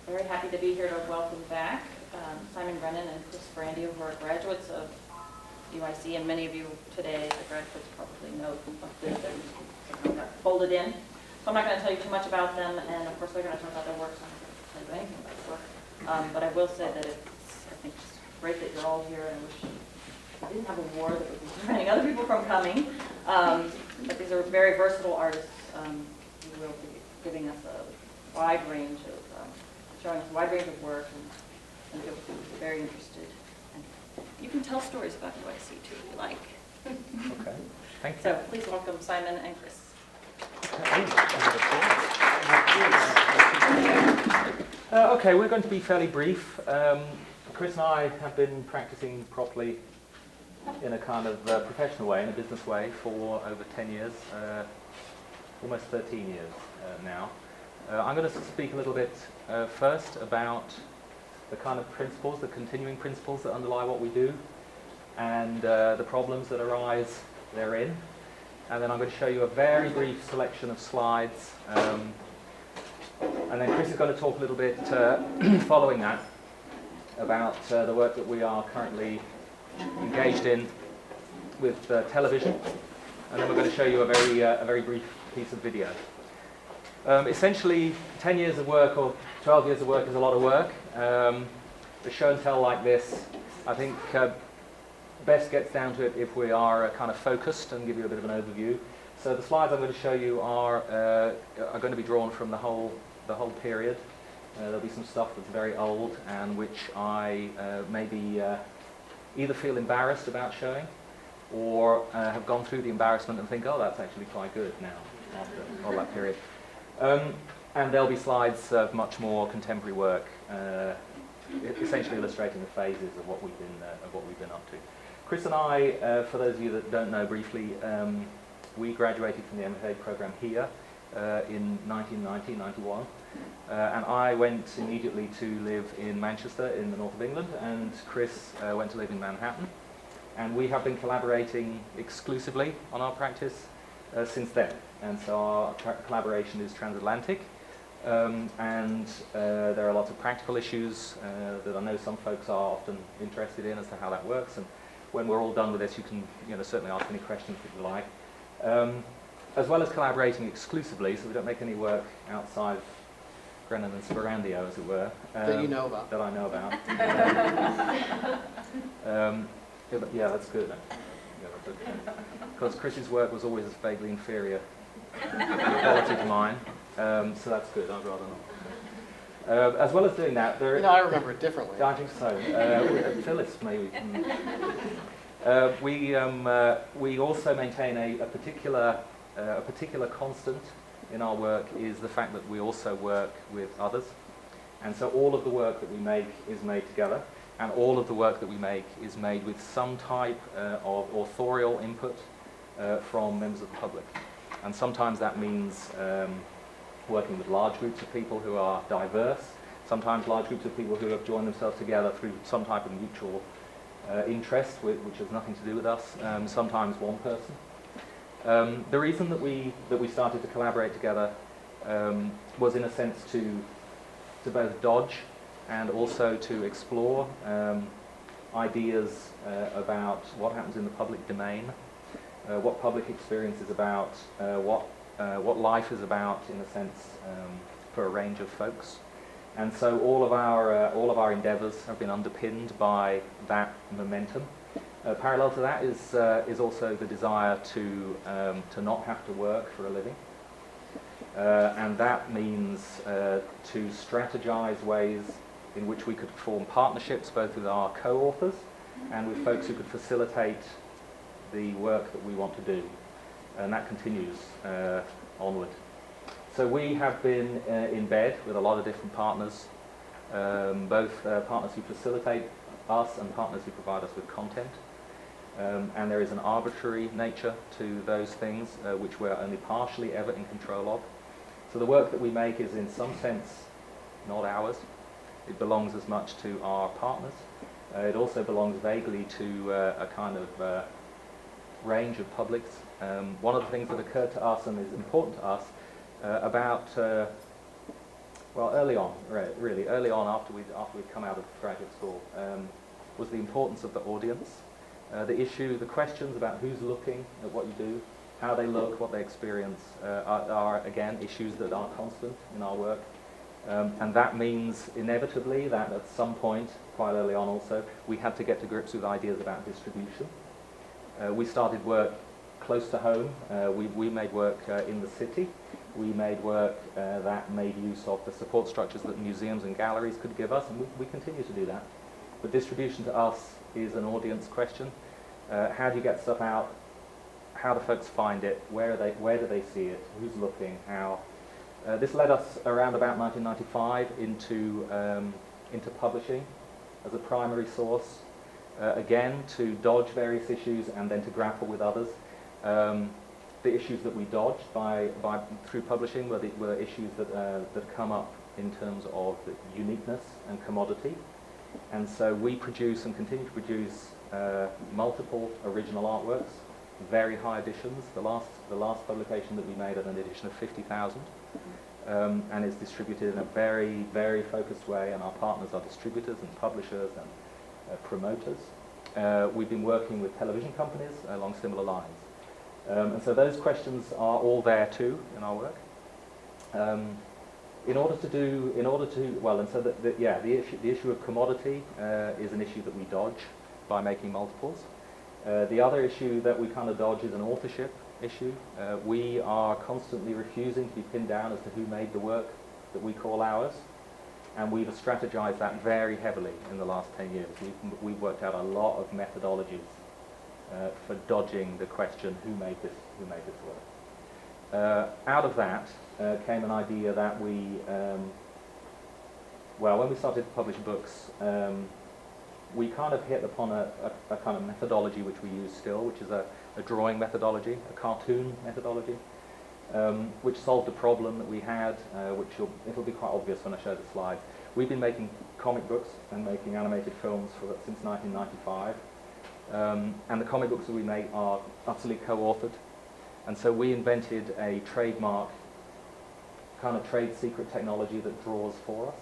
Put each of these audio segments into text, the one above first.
Very happy to be here to welcome back Simon Grennan and Sperandio, who are graduates of UIC, and many of you today, the graduates, probably know of this. They're got folded in. So I'm not going to tell you too much about them, and of course they're going to talk about their work, so I'm not going to tell you anything about their work. But I will say that I think it's great that you're all here, and I wish we didn't have a war that would be preventing other people from coming. But these are very versatile artists who will be giving us a wide range of, showing us a wide range of work, and you'll be very interested. And you can tell stories about UIC too, if you like. Okay, thank you. So please welcome Simon and Chris. Okay, we're going to be fairly brief. Chris and I have been practicing properly in a kind of professional way, in a business way, for over 10 years, almost 13 years now. I'm going to speak a little bit first about the kind of principles, the continuing principles that underlie what we do, and the problems that arise therein. And then I'm going to show you a very brief selection of slides. And then Chris is going to talk a little bit following that about the work that we are currently engaged in with television. And then we're going to show you a very brief piece of video. Essentially, 10 years of work or 12 years of work is a lot of work. A show and tell like this, I think, best gets down to it if we are kind of focused and give you a bit of an overview. So the slides I'm going to show you are going to be drawn from the whole period. There'll be some stuff that's very old and which I maybe either feel embarrassed about showing, or have gone through the embarrassment and think, oh, that's actually quite good now after all that period. And there'll be slides of much more contemporary work, essentially illustrating the phases of what we've been up to. Chris and I, for those of you that don't know briefly, we graduated from the MFA program here in 1990-91, and I went immediately to live in Manchester in the north of England, and Chris went to live in Manhattan, and we have been collaborating exclusively on our practice since then, and so our collaboration is transatlantic, and there are lots of practical issues that I know some folks are often interested in as to how that works, and when we're all done with this, you can certainly ask any questions that you like. As well as collaborating exclusively, so we don't make any work outside Grennan and Sperandio, as it were. That you know about. That I know about. Yeah, that's good. Because Chris's work was always vaguely inferior in quality to mine, so that's good. I'd rather not. As well as doing that, I remember it differently. I think so. Phyllis, maybe. We also maintain a particular constant in our work is the fact that we also work with others, and so all of the work that we make is made together, and all of the work that we make is made with some type of authorial input from members of the public, and sometimes that means working with large groups of people who are diverse, sometimes large groups of people who have joined themselves together through some type of mutual interest, which has nothing to do with us, sometimes one person. The reason that we started to collaborate together was in a sense to both dodge and also to explore ideas about what happens in the public domain, what public experience is about, what life is about in a sense for a range of folks. And so all of our endeavours have been underpinned by that momentum. Parallel to that is also the desire to not have to work for a living, and that means to strategize ways in which we could form partnerships both with our co-authors and with folks who could facilitate the work that we want to do, and that continues onward. So we have been in bed with a lot of different partners, both partners who facilitate us and partners who provide us with content. And there is an arbitrary nature to those things which we're only partially ever in control of. So the work that we make is in some sense not ours. It belongs as much to our partners. It also belongs vaguely to a kind of range of publics. One of the things that occurred to us and is important to us about Well, early on, really early on after we'd come out of graduate school, was the importance of the audience, the questions about who's looking at what you do, how they look, what they experience, are again issues that are constant in our work. And that means inevitably that at some point, quite early on also, we had to get to grips with ideas about distribution. We started work close to home. We made work in the city. We made work that made use of the support structures that museums and galleries could give us, and we continue to do that. But distribution to us is an audience question. How do you get stuff out? How do folks find it? Where do they see it? Who's looking? How? This led us around about 1995 into publishing as a primary source, again to dodge various issues and then to grapple with others. The issues that we dodged through publishing were issues that come up in terms of the uniqueness and commodity, and so we produce and continue to produce multiple original artworks, very high editions. The last publication that we made had an edition of 50,000. And is distributed in a very, very focused way, and our partners are distributors and publishers and promoters. We've been working with television companies along similar lines. And so those questions are all there too in our work. The issue of commodity is an issue that we dodge by making multiples. The other issue that we kind of dodge is an authorship issue. We are constantly refusing to be pinned down as to who made the work that we call ours, and we've strategized that very heavily in the last 10 years. We've worked out a lot of methodologies for dodging the question, who made this work. Out of that came an idea that when we started to publish books, we kind of hit upon a kind of methodology which we use still, which is a drawing methodology, a cartoon methodology, which solved a problem that we had, it'll be quite obvious when I show the slides. We've been making comic books and making animated films since 1995, and the comic books that we make are utterly co-authored, and so we invented a trademark, kind of trade secret technology that draws for us.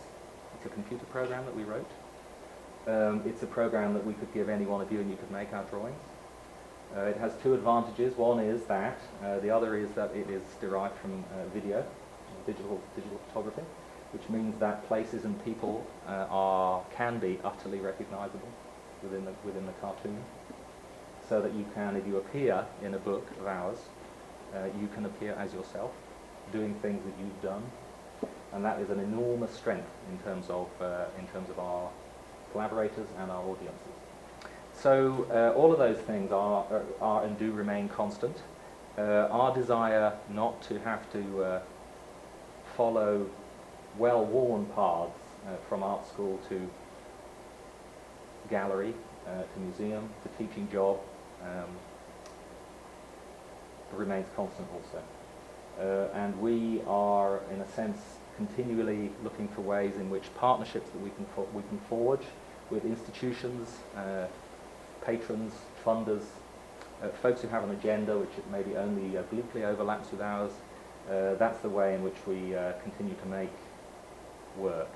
It's a computer program that we wrote. It's a program that we could give any one of you and you could make our drawings. It has two advantages. One is that, the other is that it is derived from video, digital photography, which means that places and people can be utterly recognizable within the cartoon, so that you can, if you appear in a book of ours, you can appear as yourself, doing things that you've done, and that is an enormous strength in terms of our collaborators and our audiences. So all of those things are and do remain constant. Our desire not to have to follow well-worn paths from art school to gallery, to museum, to teaching job, remains constant also. And we are, in a sense, continually looking for ways in which partnerships that we can forge with institutions, patrons, funders, folks who have an agenda which maybe only obliquely overlaps with ours. That's the way in which we continue to make work.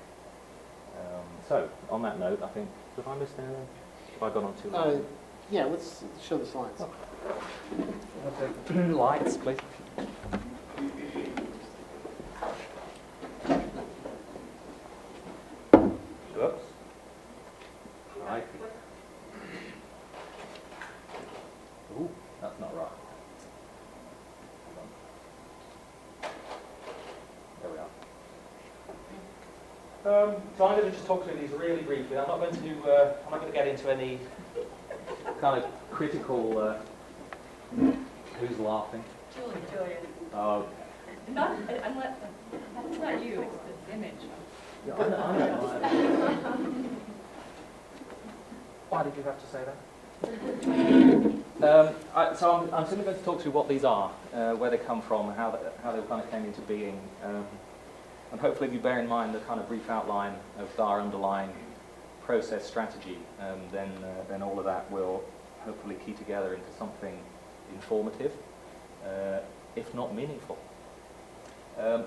So, on that note, I think, have I missed anything? Have I gone on too long? Yeah, let's show the slides. Lights, please. Oops. Right. Ooh, that's not right. There we are. So I'm going to just talk through these really briefly. I'm not going to get into any kind of critical. Who's laughing? Julia. Oh. That's not you. It's this image. Yeah, I know. Why did you have to say that? So I'm simply going to talk through what these are, where they come from, how they kind of came into being, and hopefully if you bear in mind the kind of brief outline of our underlying process strategy, then all of that will hopefully key together into something informative, if not meaningful.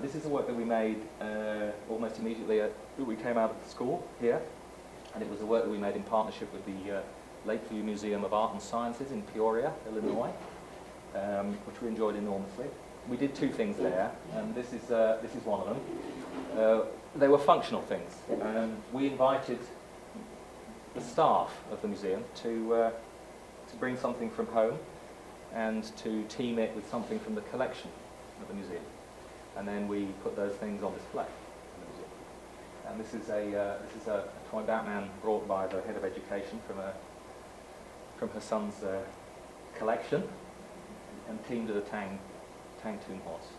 This is the work that we made almost immediately that we came out of the school here, and it was the work that we made in partnership with the Lakeview Museum of Art and Sciences in Peoria, Illinois, which we enjoyed enormously. We did two things there, and this is one of them. They were functional things. We invited the staff of the museum to bring something from home and to team it with something from the collection of the museum. And then we put those things on display in the museum. And this is a toy Batman brought by the head of education from her son's collection, and teamed with a Tang Toon horse.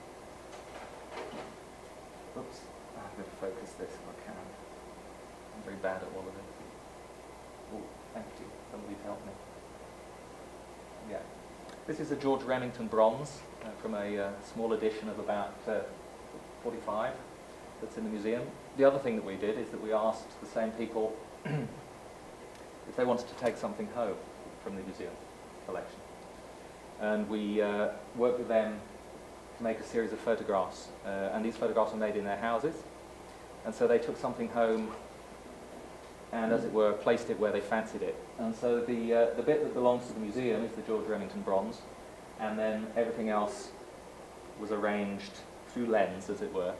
Oops, I'm going to focus this if I can. I'm very bad at all of it. Oh, thank you. Somebody's helped me. Yeah. This is a George Remington bronze from a small edition of about 45 that's in the museum. The other thing that we did is that we asked the same people if they wanted to take something home from the museum collection. And we worked with them to make a series of photographs. And these photographs were made in their houses. And so they took something home and, as it were, placed it where they fancied it. And so the bit that belongs to the museum is the George Remington bronze, and then everything else was arranged through lens, as it were,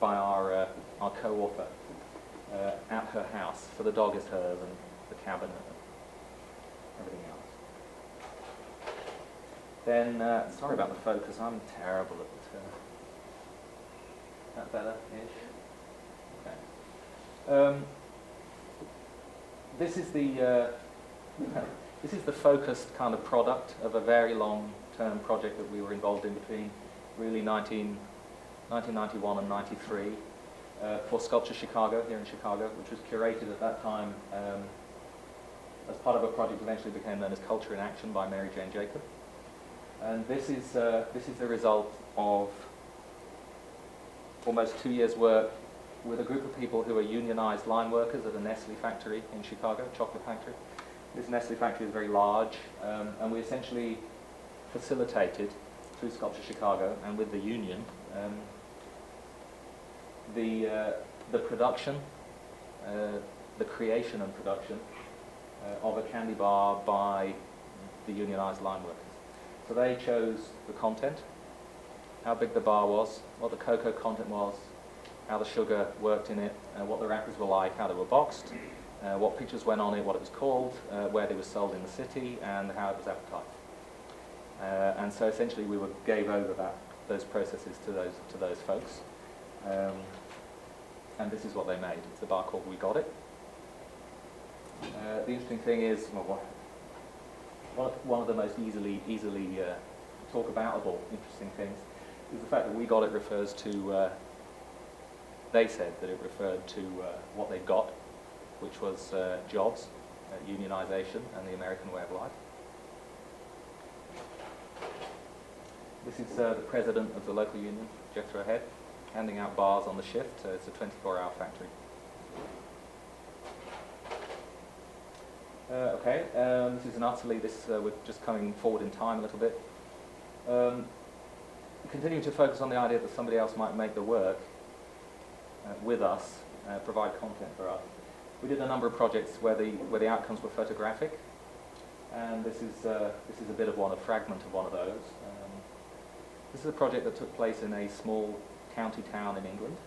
by our co-author at her house. So the dog is hers, and the cabinet, and everything else. Then, sorry about the focus, I'm terrible at that better-ish? Okay. This is the focused kind of product of a very long-term project that we were involved in between really 1991 and 93 for Sculpture Chicago here in Chicago, which was curated at that time as part of a project that eventually became known as Culture in Action by Mary Jane Jacob. And this is the result of almost 2 years' work with a group of people who are unionized line workers at a Nestle factory in Chicago, chocolate factory. This Nestle factory is very large, and we essentially facilitated, through Sculpture Chicago and with the union, the production, the creation and production of a candy bar by the unionized line workers. So they chose the content, how big the bar was, what the cocoa content was, how the sugar worked in it, what the wrappers were like, how they were boxed, what pictures went on it, what it was called, where they were sold in the city, and how it was advertised. And so essentially we gave over those processes to those folks. And this is what they made. It's a bar called We Got It. The interesting thing is, one of the most easily talk aboutable interesting things is the fact that We Got It refers to, they said that it referred to what they got, which was jobs, unionization, and the American way of life. This is the president of the local union, Jethro Head, handing out bars on the shift. It's a 24-hour factory. Okay, this is an utterly, we're just coming forward in time a little bit. Continuing to focus on the idea that somebody else might make the work with us, provide content for us. We did a number of projects where the outcomes were photographic, and this is a bit of one, a fragment of one of those. This is a project that took place in a small county town in England.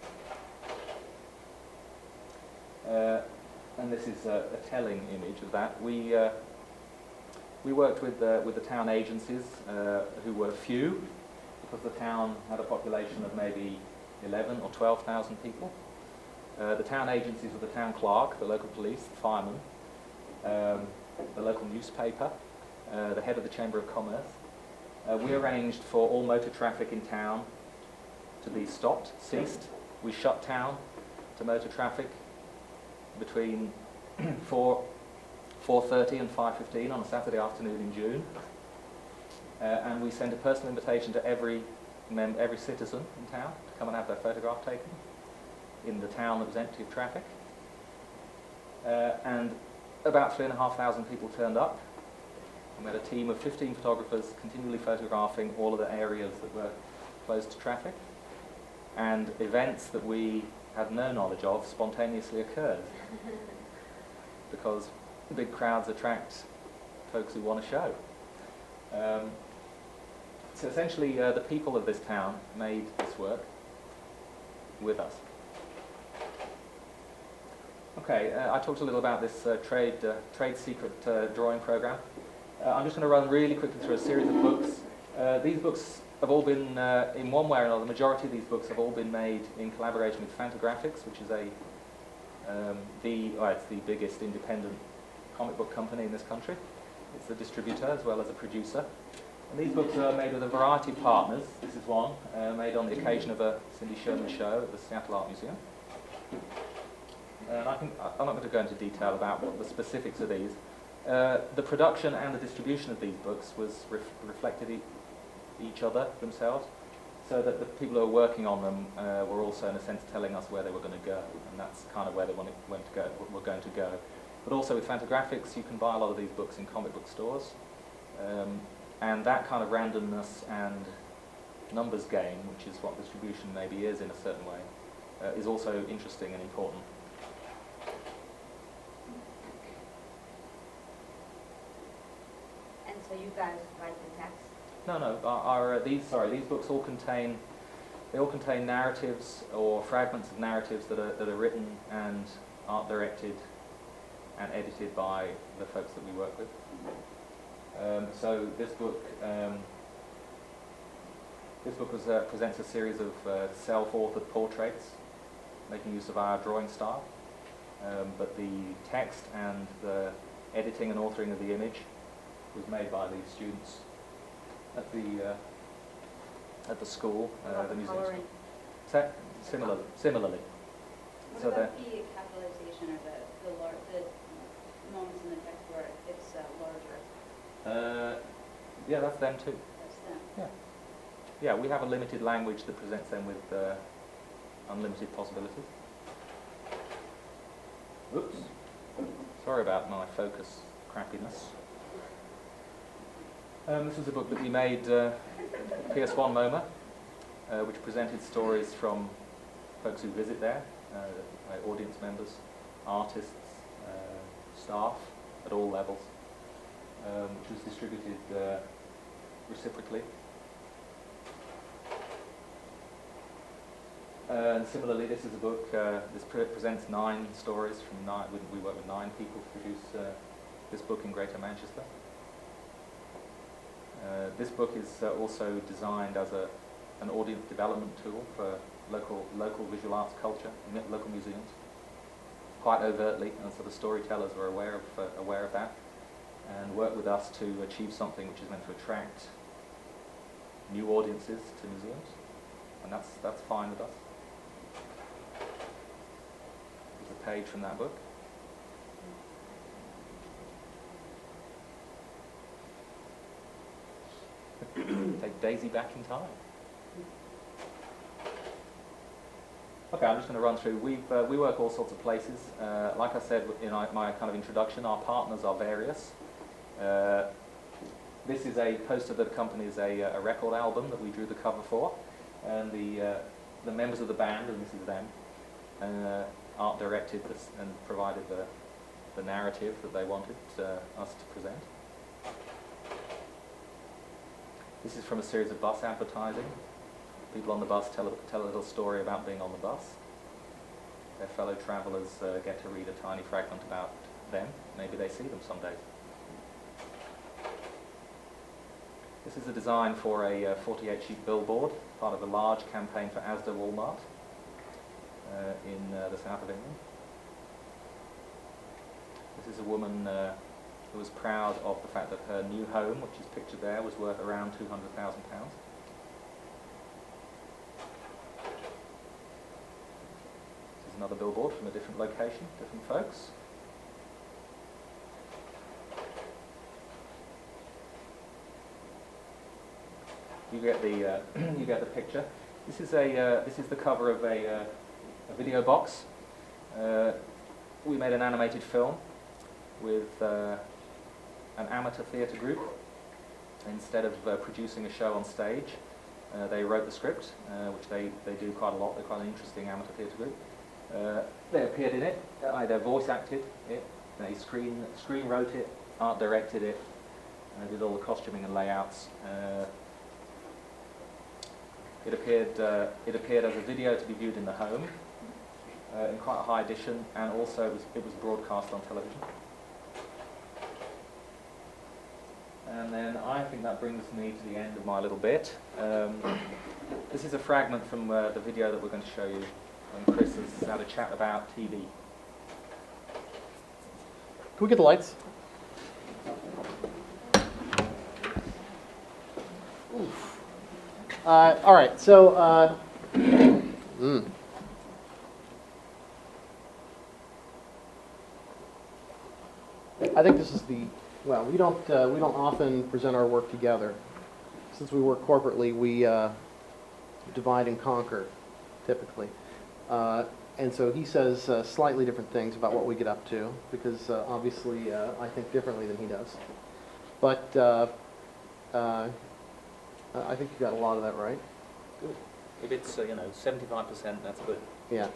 And this is a telling image of that. We worked with the town agencies, who were few, because the town had a population of maybe 11 or 12,000 people. The town agencies were the town clerk, the local police, the firemen, the local newspaper, the head of the Chamber of Commerce. We arranged for all motor traffic in town to be ceased. We shut town to motor traffic between 4:30 and 5:15 on a Saturday afternoon in June. And we sent a personal invitation to every citizen in town to come and have their photograph taken in the town that was empty of traffic. And about 3,500 people turned up. And we had a team of 15 photographers continually photographing all of the areas that were closed to traffic, and events that we had no knowledge of spontaneously occurred because big crowds attract folks who want a show. So essentially the people of this town made this work with us. Okay, I talked a little about this trade secret drawing program. I'm just going to run really quickly through a series of books. These books have all been, in one way or another, the majority of these books have all been made in collaboration with Fantagraphics, which is it's the biggest independent comic book company in this country. It's a distributor as well as a producer. And these books are made with a variety of partners. This is one, made on the occasion of a Cindy Sherman show at the Seattle Art Museum. And I'm not going to go into detail about what the specifics of these. The production and the distribution of these books was reflected each other themselves, so that the people who were working on them were also, in a sense, telling us where they were going to go, and that's kind of where they were going to go. But also with Fantagraphics, you can buy a lot of these books in comic book stores, and that kind of randomness and numbers game, which is what distribution maybe is in a certain way, is also interesting and important. And so you guys write the text? No. These books all contain narratives or fragments of narratives that are written and art directed and edited by the folks that we work with. So this book presents a series of self-authored portraits, making use of our drawing style. But the text and the editing and authoring of the image was made by the students at the school, the museum. Coloring? Similarly. What So about the capitalization or the moments in the text where it's larger? Yeah, that's them too. That's them. Yeah, we have a limited language that presents them with unlimited possibilities. Oops. Sorry about my focus crappiness. This was a book that we made PS1 MoMA, which presented stories from folks who visit there, audience members, artists, staff at all levels, which was distributed reciprocally. And similarly, this is a book, this presents 9 stories from 9, we work with 9 people to produce this book in Greater Manchester. This book is also designed as an audience development tool for local visual arts culture in local museums, quite overtly, and so the storytellers are aware of that, and work with us to achieve something which is meant to attract new audiences to museums, and that's fine with us. There's a page from that book. Take Daisy back in time. Okay, I'm just going to run through. We work all sorts of places. Like I said in my kind of introduction, our partners are various. This is a poster that accompanies a record album that we drew the cover for, and the members of the band, and this is them, art directed this and provided the narrative that they wanted us to present. This is from a series of bus advertising. People on the bus tell a little story about being on the bus. Their fellow travellers get to read a tiny fragment about them. Maybe they see them someday. This is a design for a 48-sheet billboard, part of a large campaign for Asda Walmart in the south of England. This is a woman who was proud of the fact that her new home, which is pictured there, was worth around £200,000. This is another billboard from a different location, different folks. You get the picture. This is the cover of a video box. We made an animated film with an amateur theatre group. Instead of producing a show on stage, They wrote the script, which they do quite a lot. They're quite an interesting amateur theatre group. They appeared in it. They voice acted it. They screen wrote it, art directed it, and did all the costuming and layouts. It appeared as a video to be viewed in the home in quite a high edition, and also it was broadcast on television. And then I think that brings me to the end of my little bit. This is a fragment from the video that we're going to show you when Chris has had a chat about TV. Can we get the lights? Oof. All right, so I think this is well, we don't often present our work together. Since we work corporately, we divide and conquer, typically. And so he says slightly different things about what we get up to, because obviously I think differently than he does. But I think you got a lot of that right. Good. If it's 75%, that's good. Yeah.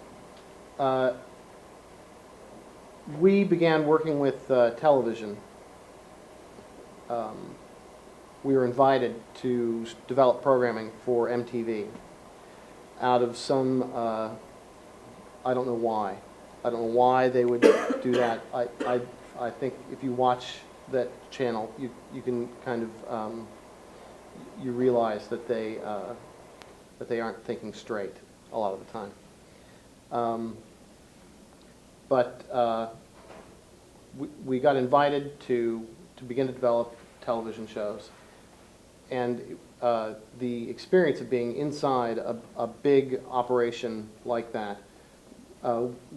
We began working with television. We were invited to develop programming for MTV out of some, I don't know why. I don't know why they would do that. I think if you watch that channel, you can kind of, you realize that they aren't thinking straight a lot of the time. But we got invited to begin to develop television shows. And the experience of being inside a big operation like that,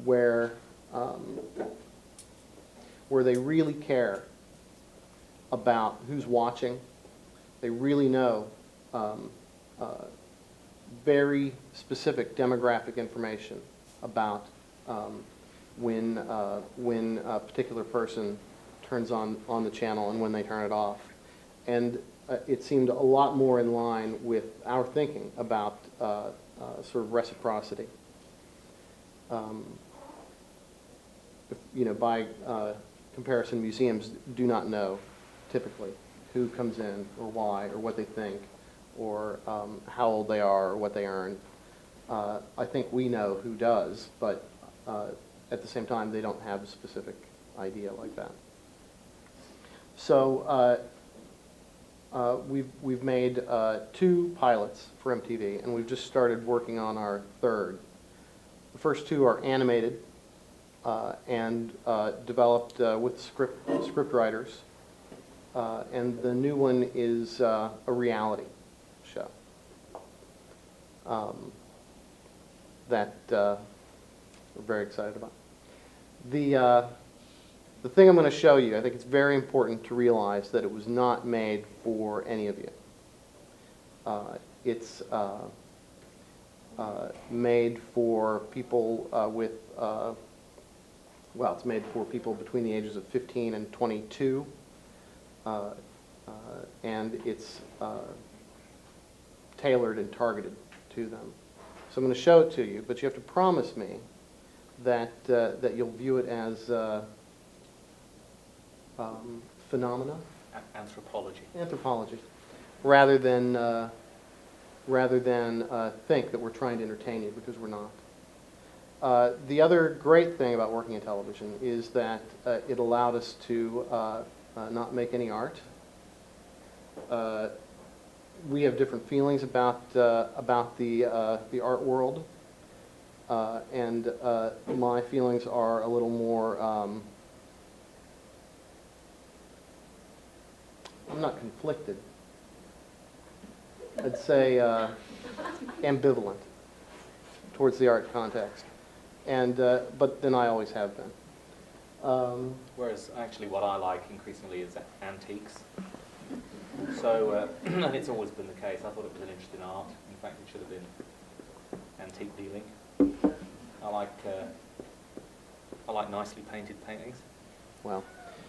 where they really care about who's watching, they really know very specific demographic information about when a particular person turns on the channel and when they turn it off. And it seemed a lot more in line with our thinking about sort of reciprocity. By comparison, museums do not know typically who comes in or why or what they think or how old they are or what they earn. I think we know who does, but at the same time, they don't have a specific idea like that. So we've made 2 pilots for MTV, and we've just started working on our 3rd. The first 2 are animated and developed with script writers, and the new one is a reality show that we're very excited about. The thing I'm going to show you, I think it's very important to realize that it was not made for any of you. It's made for people it's made for people between the ages of 15 and 22, and it's tailored and targeted to them. So I'm going to show it to you, but you have to promise me that you'll view it as phenomena, anthropology, rather than think that we're trying to entertain you, because we're not. The other great thing about working in television is that it allowed us to not make any art. We have different feelings about the art world, and my feelings are a little more. I'm not conflicted. I'd say ambivalent towards the art context, and but then I always have been. Whereas actually what I like increasingly is antiques. So, and it's always been the case. I thought it was an interest in art. In fact, it should have been antique dealing. I like nicely painted paintings. Well.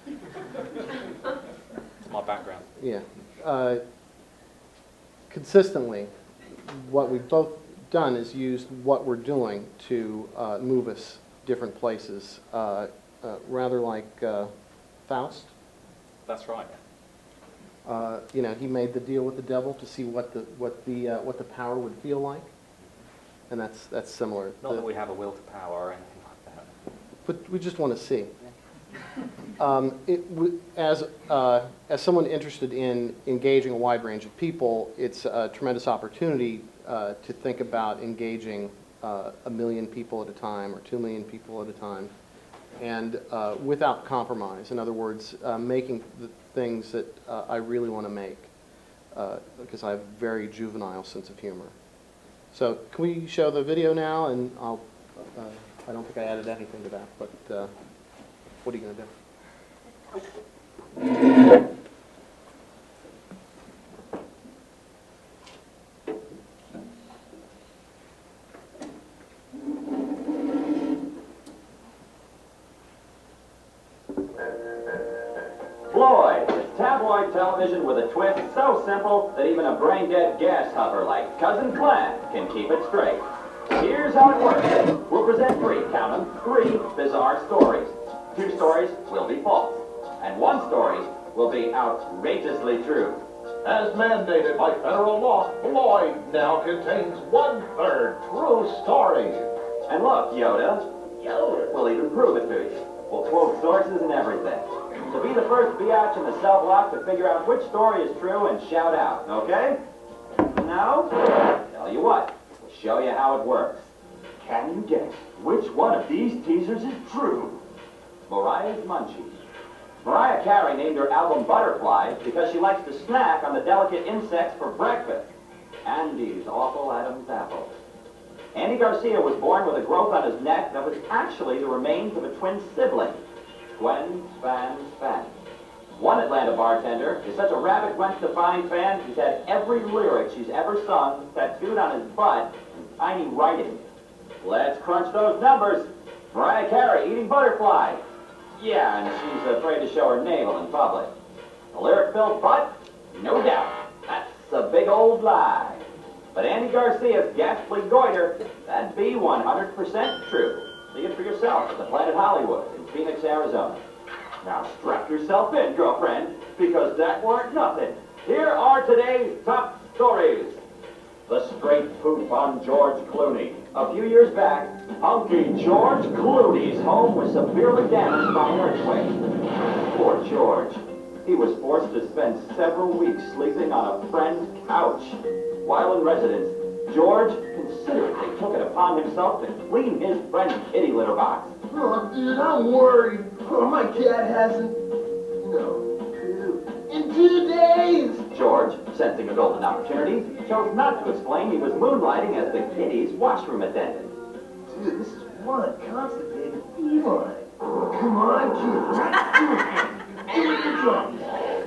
It's my background. Yeah. Consistently, what we've both done is used what we're doing to move us different places, rather like Faust. That's right. You know, he made the deal with the devil to see what the power would feel like, and that's similar. Not that we have a will to power or anything like that. But we just want to see. As someone interested in engaging a wide range of people, it's a tremendous opportunity to think about engaging 1 million people at a time or 2 million people at a time, and without compromise. In other words, making the things that I really want to make, because I have a very juvenile sense of humor. So can we show the video now? And I don't think I added anything to that, but what are you going to do? Floyd is tabloid television with a twist so simple that even a brain-dead gas hopper like Cousin Clem can keep it straight. Here's how it works. We'll present 3, count them, 3 bizarre stories. 2 stories will be false, and 1 story will be outrageously true. As mandated by federal law, Floyd now contains 1/3 true stories. And look, Yoda, we'll even prove it to you. We'll quote sources and everything. So be the first biatch in the cell block to figure out which story is true and shout out, okay? Now, tell you what, we'll show you how it works. Can you guess which one of these teasers is true? Mariah's Munchies. Mariah Carey named her album Butterfly because she likes to snack on the delicate insects for breakfast. Andy's awful Adam's apple. Andy Garcia was born with a growth on his neck that was actually the remains of a twin sibling. Gwen Span Span. One Atlanta bartender is such a rabid Gwen Stefani fan, he's had every lyric she's ever sung tattooed on his butt in tiny writing. Let's crunch those numbers. Mariah Carey eating butterfly. Yeah, and she's afraid to show her navel in public. A lyric-filled butt? No doubt. That's a big old lie. But Andy Garcia's ghastly goiter, that'd be 100% true. See it for yourself at the Planet Hollywood in Phoenix, Arizona. Now strap yourself in, girlfriend, because that weren't nothing. Here are today's top stories. The straight poop on George Clooney. A few years back, hunky George Clooney's home was severely damaged by an earthquake. Poor George. He was forced to spend several weeks sleeping on a friend's couch. While in residence, George considerately took it upon himself to clean his friend's kitty litter box. Oh, dude, I'm worried. Oh, my cat hasn't, in 2 days. George, sensing a golden opportunity, chose not to explain he was moonlighting as the kitty's washroom attendant. Dude, this is one constipated feline. Oh, come on, kid. Give me your drum.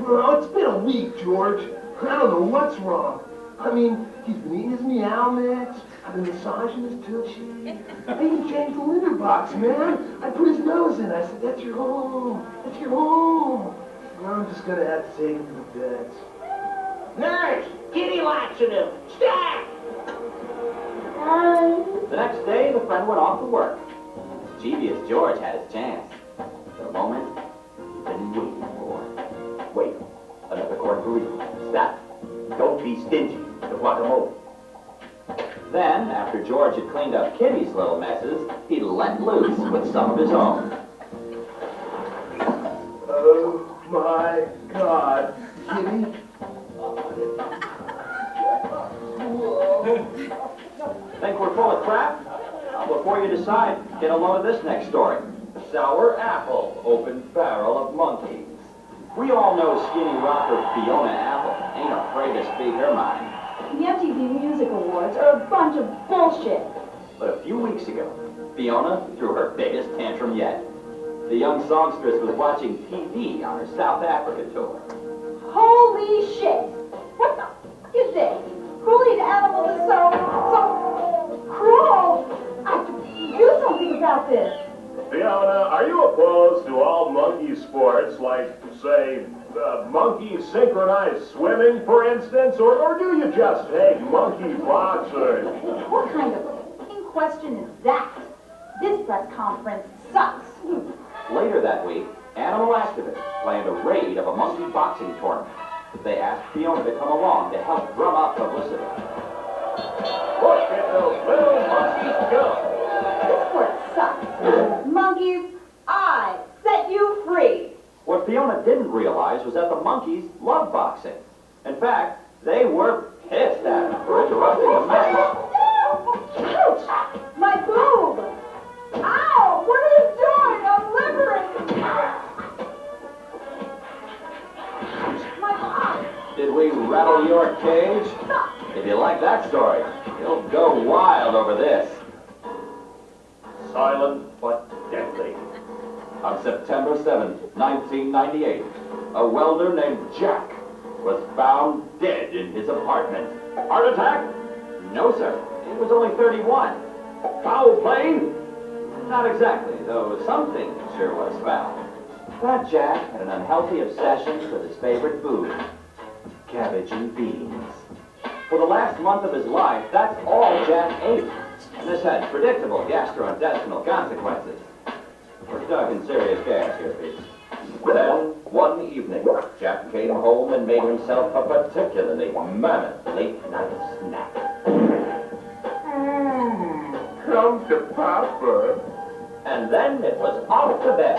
Oh, it's been a week, George. I don't know what's wrong. I mean, he's been eating his meow mix. I've been massaging his tushy. I even changed the litter box, man. I put his nose in. I said, that's your home. That's your home. Well, I'm just gonna have to take him to bed. Nurse, kitty laxative, stat! The next day, the friend went off to work. Mischievous George had his chance. The moment he'd been waiting for. Wait, another corn burrito. Stop. Don't be stingy. The guacamole. Then, after George had cleaned up Kitty's little messes, he let loose with some of his own. Oh, my God. Kitty? Think we're full of crap? Well, before you decide, get a load of this next story. Sour apple, open barrel of monkeys. We all know skinny rocker Fiona Apple ain't afraid to speak her mind. The MTV Music Awards are a bunch of bullshit. But a few weeks ago, Fiona threw her biggest tantrum yet. The young songstress was watching TV on her South Africa tour. Holy shit! What the f is this? Cruelty to animals is so cruel! I have to do something about this. Fiona, are you opposed to all monkey sports like, say, monkey monkey synchronized swimming, for instance, or do you just take monkey boxing? What kind of question is that? This press conference sucks. Later that week, animal activists planned a raid of a monkey boxing tournament. They asked Fiona to come along to help drum up publicity. Look at those little monkeys go! This sport sucks. Monkeys, I set you free. What Fiona didn't realize was that the monkeys love boxing. In fact, they were pissed at him for interrupting the match. Ouch! My boob! Ow! What are you doing? I'm liberating! My mom! Did we rattle your cage? If you like that story, you'll go wild over this. Silent but deadly. On September 7, 1998, a welder named Jack was found dead in his apartment. Heart attack? No, sir. He was only 31. Foul play? Not exactly, though something sure was found. That Jack had an unhealthy obsession with his favorite food, cabbage and beans. For the last month of his life, that's all Jack ate. And this had predictable gastrointestinal consequences. We're talking serious gas here, Pete. Then, one evening, Jack came home and made himself a particularly mammoth late-night snack. Come to Papa. And then it was off to bed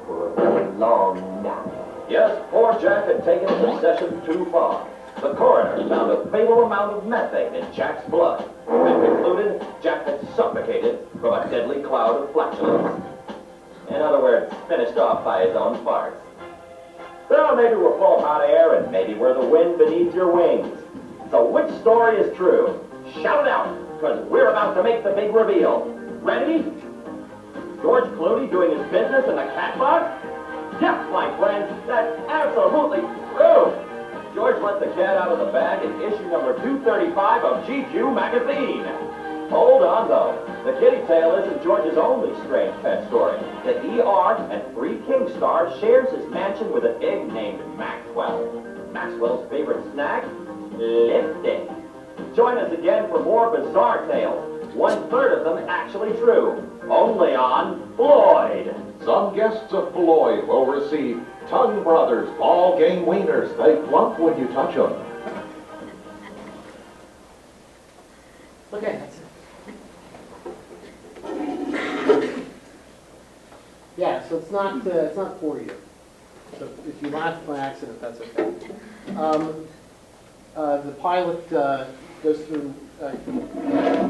for a very long nap. Yes, poor Jack had taken his obsession too far. The coroner found a fatal amount of methane in Jack's blood and concluded Jack had suffocated from a deadly cloud of flatulence. In other words, finished off by his own farts. Well, maybe we're full of hot air and maybe we're the wind beneath your wings. So which story is true? Shout it out, because we're about to make the big reveal. Ready? George Clooney doing his business in the cat box? Yes, my friends, that's absolutely true. George let the cat out of the bag in issue number 235 of GQ magazine. Hold on, though. The kitty tale isn't George's only strange pet story. The ER and Free King star shares his mansion with a pig named Maxwell. Maxwell's favorite snack? Lipstick. Join us again for more bizarre tales. 1/3 of them actually true. Only on Floyd. Some guests of Floyd will receive Tongue Brothers ball game wieners. They plump when you touch them. Okay, that's it. Yeah, so it's not for you. So if you laughed by accident, that's okay. The pilot goes through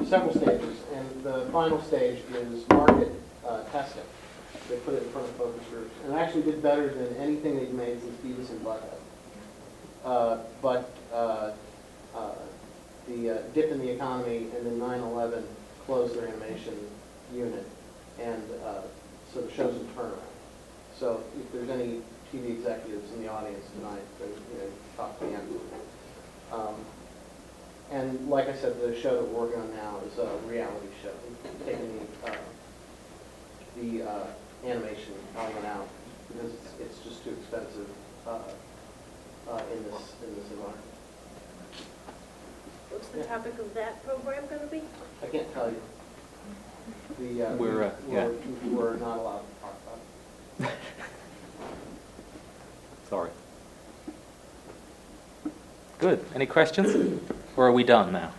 several stages, and the final stage is market testing. They put it in front of focus groups, and it actually did better than anything they've made since Beavis and Butthead. But the dip in the economy and then 9/11 closed their animation unit, and so the show's in turnaround. So if there's any TV executives in the audience tonight, then talk to me afterwards. And like I said, the show that we're working on now is a reality show. We've taken the animation element out because it's just too expensive in this environment. What's the topic of that program going to be? I can't tell you. We're not allowed to talk about it. Sorry. Good. Any questions? Or are we done now?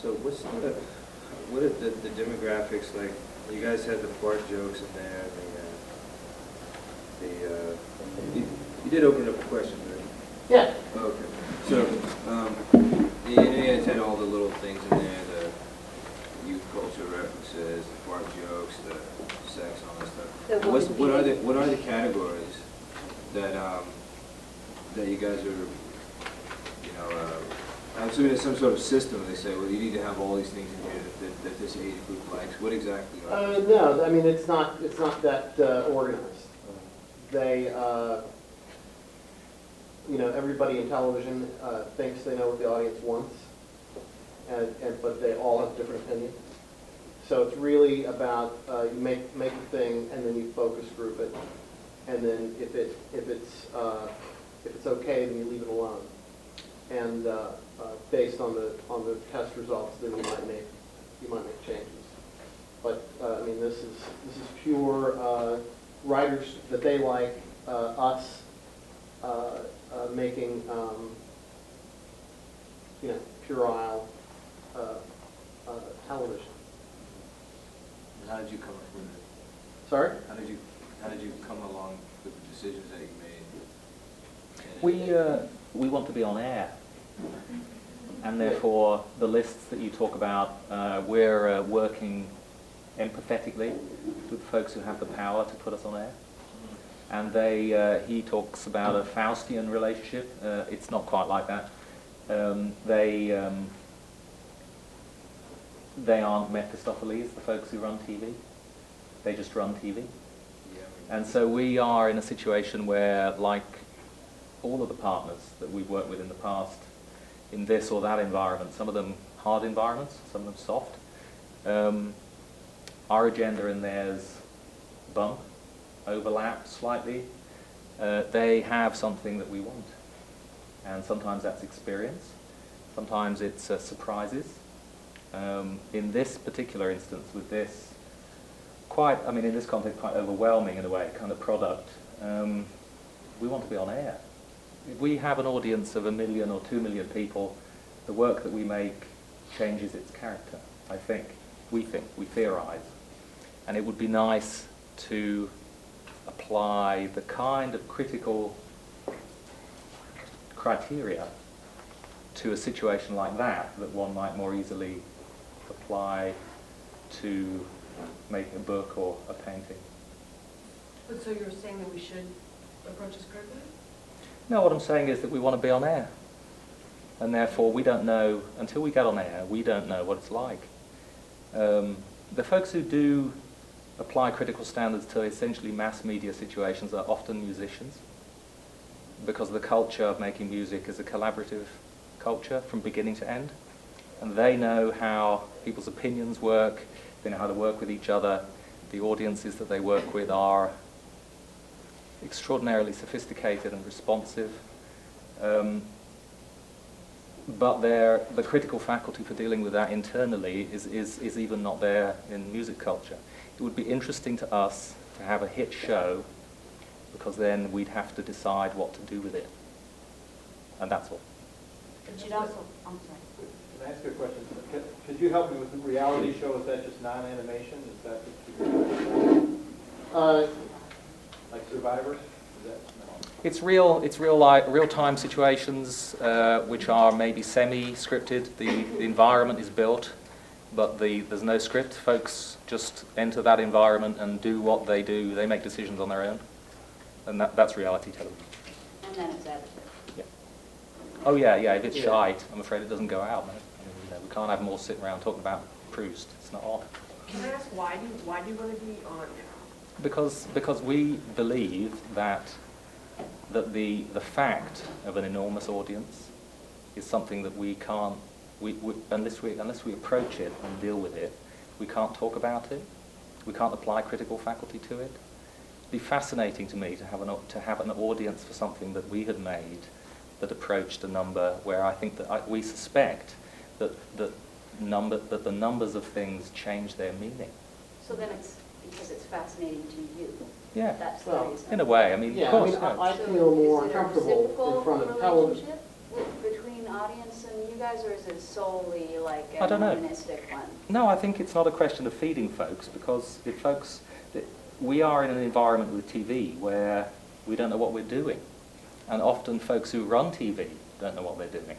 So what are the demographics like? You guys had the fart jokes in there. You did open up a question, right? Yeah. Okay. So you guys had all the little things in there, the youth culture references, the fart jokes, the sex, and all that stuff. What are the categories that you guys are, I'm assuming there's some sort of system. They say, well, you need to have all these things in here that this age group likes. What exactly are they? No, I mean it's not that organized. They, everybody in television thinks they know what the audience wants, but they all have different opinions. So it's really about, you make a thing and then you focus group it. And then if it's okay, then you leave it alone. And based on the test results, then you might make changes. But I mean, this is pure writers that they like, us making puerile television. How did you come up with it? Sorry? How did you come along with the decisions that you made? We want to be on air, and therefore the lists that you talk about, we're working empathetically with folks who have the power to put us on air. And he talks about a Faustian relationship. It's not quite like that. They aren't Mephistopheles, the folks who run TV. They just run TV. And so we are in a situation where, like all of the partners that we've worked with in the past, in this or that environment, some of them hard environments, some of them soft, our agenda and theirs bump, overlap slightly. They have something that we want. And sometimes that's experience. Sometimes it's surprises. In this particular instance, with this in this context, quite overwhelming in a way, kind of product, we want to be on air. If we have an audience of 1 million or 2 million people, the work that we make changes its character, I think. We theorize. And it would be nice to apply the kind of critical criteria to a situation like that one might more easily apply to make a book or a painting. But so you're saying that we should approach this critically? No, what I'm saying is that we want to be on air. And therefore we don't know, until we get on air, we don't know what it's like. The folks who do apply critical standards to essentially mass media situations are often musicians, because the culture of making music is a collaborative culture from beginning to end. And they know how people's opinions work, they know how to work with each other. The audiences that they work with are extraordinarily sophisticated and responsive. But the critical faculty for dealing with that internally is even not there in music culture. It would be interesting to us to have a hit show, because then we'd have to decide what to do with it. And that's all. But you'd also, I'm sorry. Can I ask you a question? Could you help me with the reality show? Is that just non-animation? Is that like Survivor? It's real-time situations which are maybe semi-scripted. The environment is built, but there's no script. Folks just enter that environment and do what they do. They make decisions on their own, and that's reality television. And then it's edited. Yeah. Oh yeah. If it's shite, I'm afraid it doesn't go out. No? We can't have them all sitting around talking about Proust. It's not on. Can I ask why do you want to be on now? Because we believe that the fact of an enormous audience is something that we can't, unless we approach it and deal with it, we can't talk about it. We can't apply critical faculty to it. It'd be fascinating to me to have an audience for something that we had made that approached a number where I think that we suspect that the numbers of things change their meaning. So then it's because it's fascinating to you. Yeah. That's the Well, reason. In a way, I mean, Yeah, of course. I feel more Is it a uncomfortable reciprocal in front of television. relationship between audience and you guys, or is it solely like I a don't know. monistic one? No, I think it's not a question of feeding folks, because we are in an environment with TV where we don't know what we're doing. And often folks who run TV don't know what they're doing.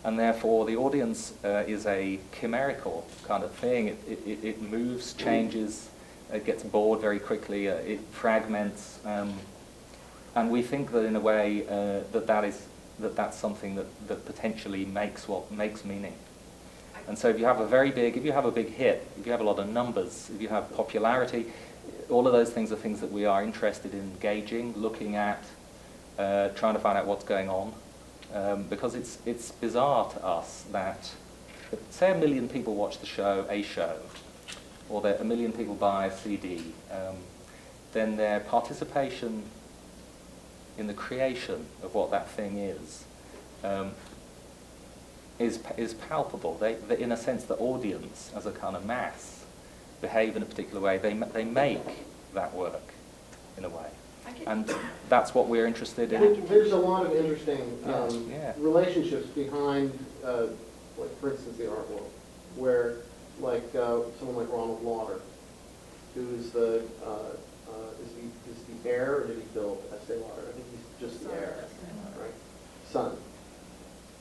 And therefore the audience is a chimerical kind of thing. It moves, changes, it gets bored very quickly, it fragments. And we think that in a way that's something that potentially makes meaning. And so if you have a big hit, if you have a lot of numbers, if you have popularity, all of those things are things that we are interested in gauging, looking at, trying to find out what's going on. Because it's bizarre to us that, say 1 million people watch a show, or that 1 million people buy a CD, then their participation in the creation of what that thing is palpable. They, in a sense, the audience, as a kind of mass, behave in a particular way. They make that work in a way, and that's what we're interested in. There's a lot of interesting yeah. relationships behind, like for instance, the art world, where like someone like Ronald Lauder, who is the is the heir, or did he build Estee Lauder? I think he's just the heir, right? Son.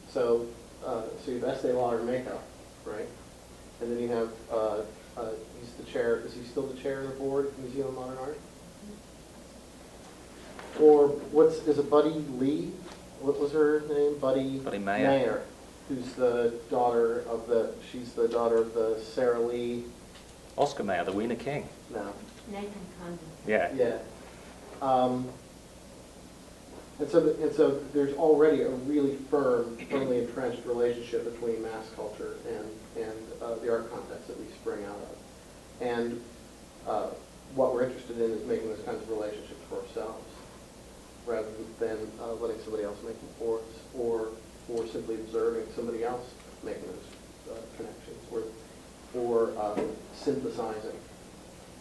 So so you have Estee Lauder makeup, right? And then you have he's the chair. Is he still the chair of the board at Museum of Modern Art? Or is it Buddy Lee? What was her name? Buddy Mayer, who's the daughter of she's the daughter of the Sarah Lee. Oscar Mayer, the Wiener King. No. Nathan Condon. Yeah. Yeah. And so there's already a really firmly entrenched relationship between mass culture and the art context that we spring out of. And what we're interested in is making those kinds of relationships for ourselves, rather than letting somebody else make them for us, or simply observing somebody else making those connections, or synthesizing,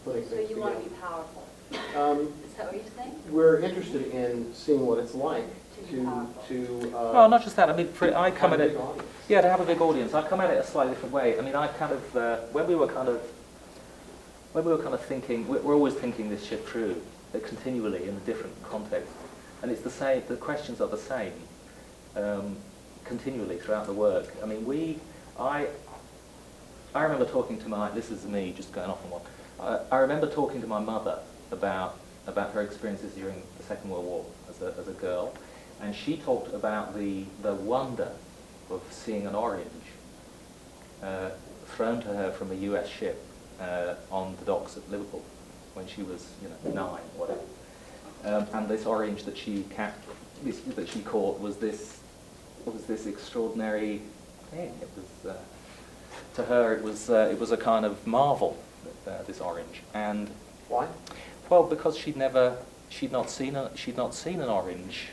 putting things together. So you want to be powerful? Is that what you're saying? We're interested in seeing what it's like well, not just that. I mean, I come at it. Yeah, to have a big audience. I come at it a slightly different way. I mean, I kind of when we were kind of thinking, we're always thinking this shit through continually in a different context, and it's the same. The questions are the same continually throughout the work. I mean, I remember talking to this is me just going off on one. I remember talking to my mother about her experiences during the Second World War as a girl, and she talked about the wonder of seeing an orange thrown to her from a U.S. ship on the docks at Liverpool when she was 9 or whatever, and this orange that she caught was this extraordinary thing. It was to her it was a kind of marvel, this orange. And why? Well, because she'd not seen an orange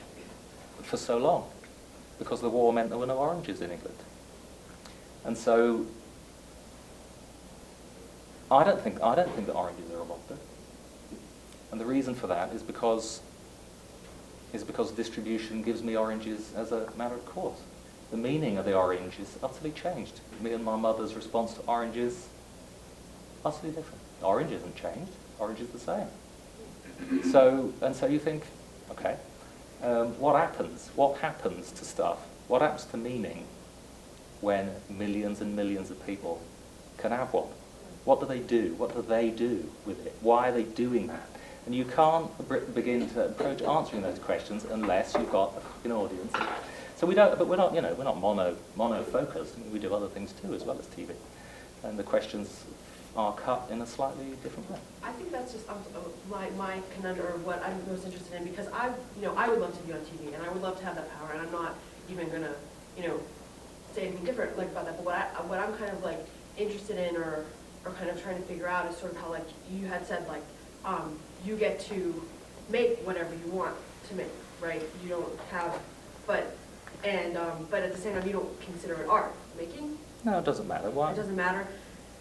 for so long, because the war meant there were no oranges in England. And so I don't think that oranges are a wonder. And the reason for that is because distribution gives me oranges as a matter of course. The meaning of the orange is utterly changed. Me and my mother's response to oranges utterly different. Orange isn't changed. Orange is the same. So you think, okay, what happens? What happens to stuff? What happens to meaning when millions and millions of people can have one? What do they do? What do they do with it? Why are they doing that? And you can't begin to approach answering those questions unless you've got a fucking audience. So we're not mono focused. I mean, we do other things too as well as TV, and the questions are cut in a slightly different way. I think that's just my conundrum of what I'm most interested in, because I would love to be on TV, and I would love to have that power, and I'm not even gonna, say anything different like about that. But what I'm kind of like interested in, or kind of trying to figure out, is sort of how, like you had said, like you get to make whatever you want to make, right? You don't have, but at the same time you don't consider it art making. No, it doesn't matter. Why? It doesn't matter.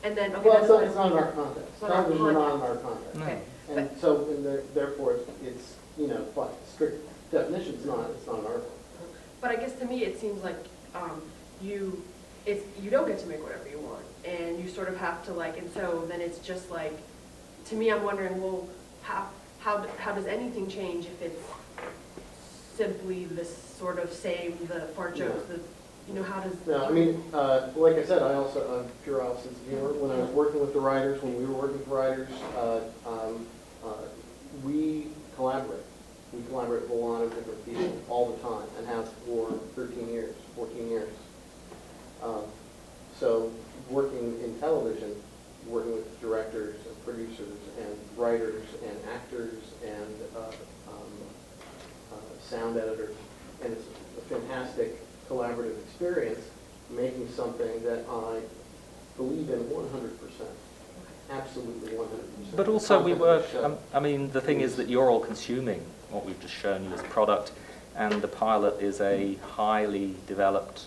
And then, okay, well, it's not in our context. Television is not in our context. No. Okay. And so, therefore, it's by strict definition, it's not an art. But I guess to me, it seems like you don't get to make whatever you want, and you sort of have to and so then it's just like, to me, I'm wondering, well, how does anything change if it's simply this sort of the fart jokes, how does... No, I mean, like I said, I'm pure opposite viewer. When I was working with the writers, when we were working with writers, we collaborate. We collaborate with a lot of different people all the time, and have for 13 years, 14 years. So working in television, working with directors and producers and writers and actors and sound editors, and it's a fantastic collaborative experience, making something that I believe in 100%. absolutely 100%. But also we work, Show. I mean, the thing is that you're all consuming what we've just shown you as product, and the pilot is a highly developed,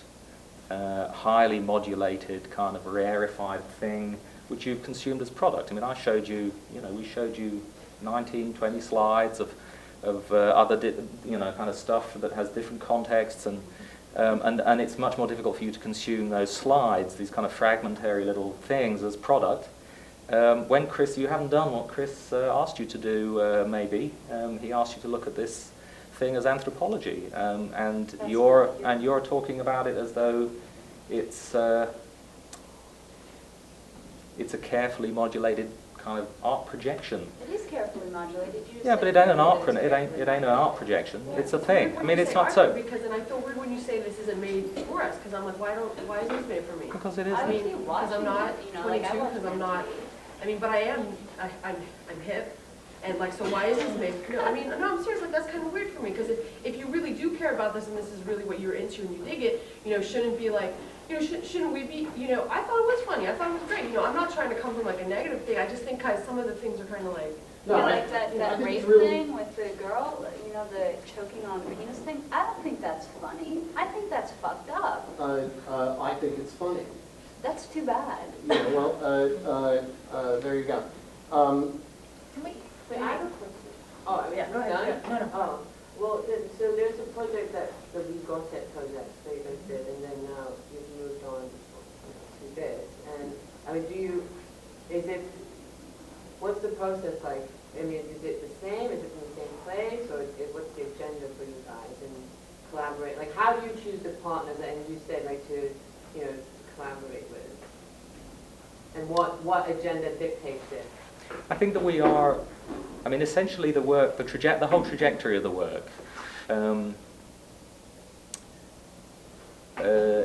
highly modulated, kind of rarefied thing, which you've consumed as product. I mean, I showed you, we showed you 19, 20 slides of other, kind of stuff that has different contexts, and it's much more difficult for you to consume those slides, these kind of fragmentary little things, as product. When Chris, you haven't done what Chris asked you to do, maybe. He asked you to look at this thing as anthropology, and you're talking about it as though it's a carefully modulated kind of art projection. It is carefully modulated. Yeah, but it ain't an art an art projection. It's a thing. I mean, it's not so. Because then I feel weird when you say this isn't made for us, because I'm like, why is this made for me? Because it is. I mean, because I'm not 22, because I'm not. I mean, but I am. I'm hip, and like, so why is this made? No, I mean, no, I'm serious. Like, that's kind of weird for me, because if you really do care about this and this is really what you're into and you dig it, shouldn't be like. Shouldn't we be, I thought it was funny, I thought it was great, I'm not trying to come from like a negative thing, I just think some of the things are kind of like. No, like that rape thing with the girl, the choking on the penis thing, I don't think that's funny, I think that's fucked up. I think it's funny. That's too bad. Yeah, well, there you go. Wait, I have a question. Oh, yeah, go ahead. No. Oh, well, so there's a project that the WeGoTech project that you guys did, and then now you've moved on to this. And I mean, what's the process like? I mean, is it the same? Is it from the same place? Or what's the agenda for you guys and collaborate? Like, how do you choose the partners that you said like to collaborate with? And what agenda dictates it? I think that we are. I mean, essentially, the work, the whole trajectory of the work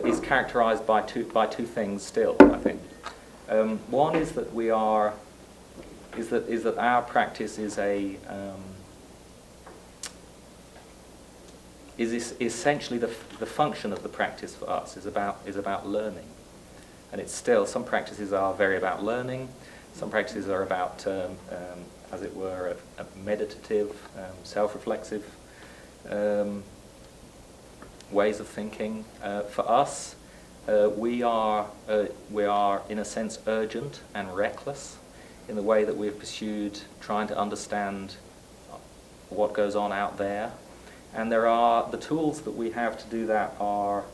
is characterized by two things still, I think. One is that is that our practice is essentially the function of the practice for us is about learning, and it's still, some practices are very about learning, some practices are about as it were, a meditative, self-reflexive ways of thinking. For us, we are in a sense urgent and reckless in the way that we've pursued trying to understand what goes on out there, and the tools that we have to do that are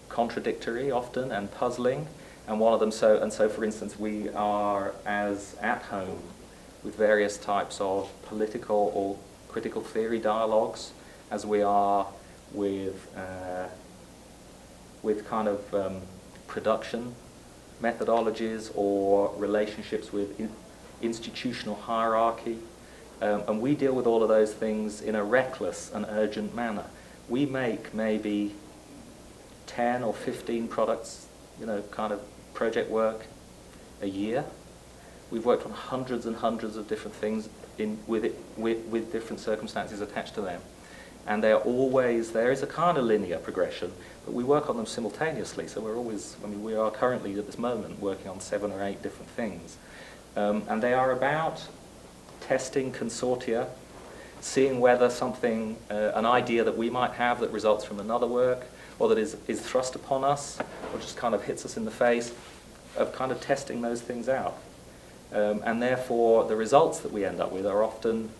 contradictory often and puzzling. And one of them, so for instance, we are as at home with various types of political or critical theory dialogues as we are with kind of production methodologies or relationships with institutional hierarchy. And we deal with all of those things in a reckless and urgent manner. We make maybe 10 or 15 products, kind of project work a year. We've worked on hundreds and hundreds of different things with different circumstances attached to them. And there is a kind of linear progression, but we work on them simultaneously. So we are currently at this moment working on 7 or 8 different things. And they are about testing consortia, seeing whether something, an idea that we might have that results from another work, or that is thrust upon us, or just kind of hits us in the face, of kind of testing those things out. And therefore, the results that we end up with are often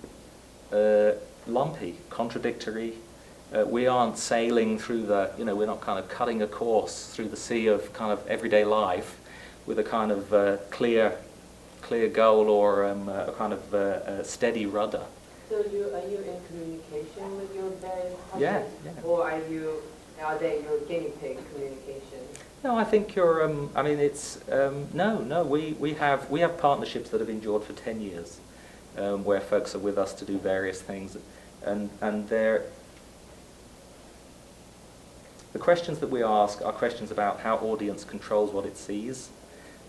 lumpy, contradictory. We aren't sailing through we're not kind of cutting a course through the sea of kind of everyday life with a kind of clear goal or a kind of steady rudder. So are you in communication with your various Yeah. Or are they your guinea pig communication? No, I think you're. I mean, it's no. We have partnerships that have endured for 10 years, where folks are with us to do various things, and the questions that we ask are questions about how audience controls what it sees,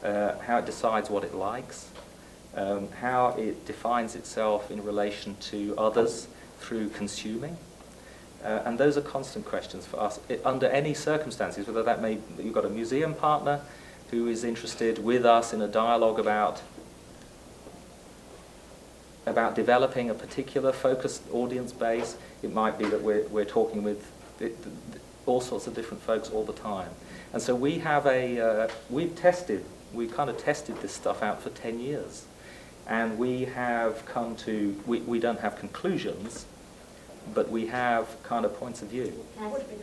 how it decides what it likes, how it defines itself in relation to others through consuming. And those are constant questions for us under any circumstances, whether that you've got a museum partner who is interested with us in a dialogue about developing a particular focused audience base. It might be that we're talking with all sorts of different folks all the time. And so we have we've kind of tested this stuff out for 10 years. And we have come to, we don't have conclusions, but we have kind of points of view. Can I speak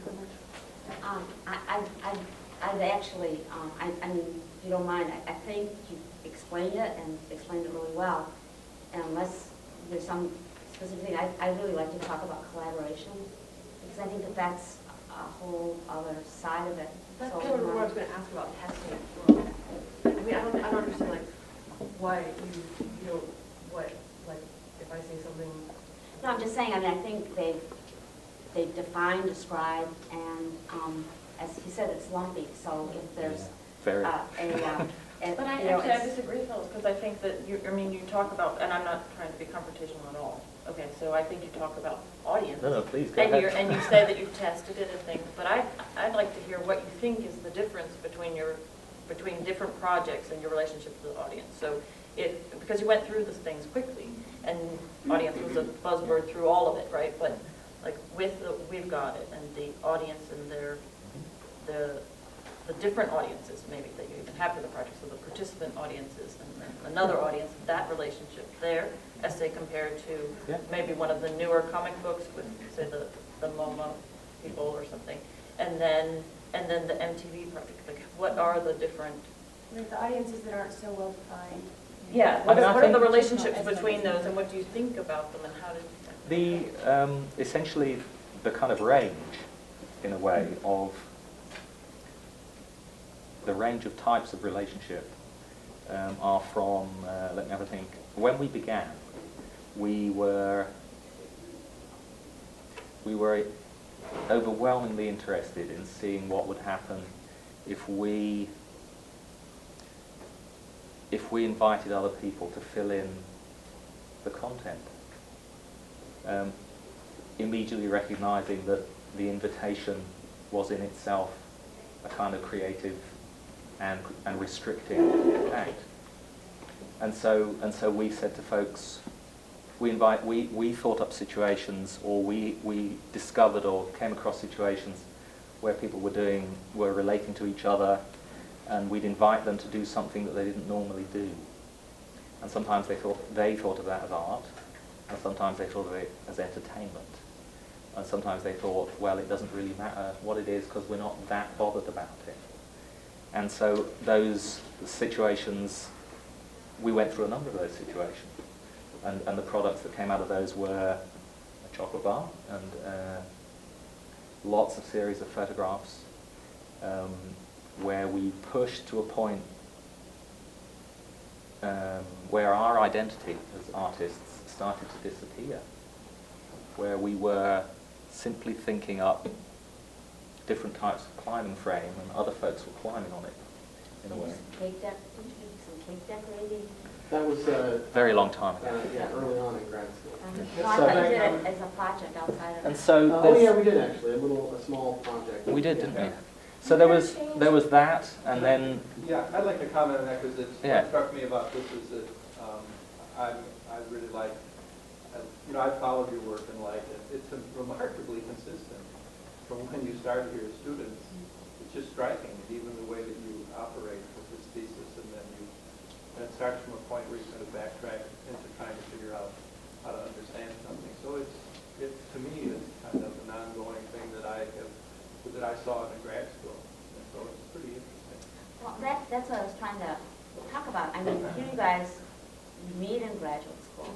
on that? I'd actually, I mean, if you don't mind, I think you explained it and explained it really well. And unless there's some specific thing, I'd really like to talk about collaboration, because I think that that's a whole other side of it. That's So, kind of what I was going to ask about testing as well. I mean, I don't understand, like, why you know, what, like, if I say something. No, I'm just saying, I mean, I think they've defined, described, and as he said, it's lumpy, so if there's Very. But I disagree, Phyllis, because I think that you talk about, and I'm not trying to be confrontational at all. Okay, so I think you talk about audience. No, please go and ahead. And you say that you've tested it and things, but I'd like to hear what you think is the difference between different projects and your relationship to the audience. So because you went through these things quickly, and audience was a buzzword through all of it, right? But like with the We've Got It and the audience and the different audiences maybe that you even have for the project, so the participant audiences and then another audience, that relationship there, as they compared to maybe one of the newer comic books with, say, the MoMA people or something, and then the MTV project. Like, what are the different? Like the audiences that aren't so well defined. Yeah, what are the relationships between those, and what do you think about them, and how did essentially the kind of range, in a way, of the range of types of relationship are from, let me have a think. When we began, we were overwhelmingly interested in seeing what would happen if we invited other people to fill in the content. Immediately recognizing that the invitation was in itself a kind of creative and restricting act. And so we said to folks, we thought up situations, or we discovered or came across situations where people were relating to each other, and we'd invite them to do something that they didn't normally do. And sometimes they thought of that as art, and sometimes they thought of it as entertainment. And sometimes they thought, well, it doesn't really matter what it is because we're not that bothered about it. And so those situations, we went through a number of those situations. And the products that came out of those were a chocolate bar and lots of series of photographs where we pushed to a point where our identity as artists started to disappear, where we were simply thinking up different types of climbing frame and other folks were climbing on it, in a way. Did you do some cake decorating? That was very long time ago. yeah, early on in grad school. No, I thought you did it as a project outside of it. And so oh yeah, we did actually, a small project. We did, didn't we? So there was that, and then yeah, I'd like to comment on that because what struck me about this is that I really like, I followed your work and like it. It's remarkably consistent from when you started here as students. It's just striking, even the way that you operate with this thesis, and then it starts from a point where you kind of backtrack into trying to figure out how to understand something. So to me, it's kind of an ongoing thing that I saw in grad school, and so it's pretty interesting. Well, that's what I was trying to talk about. I mean, you guys meet in graduate school.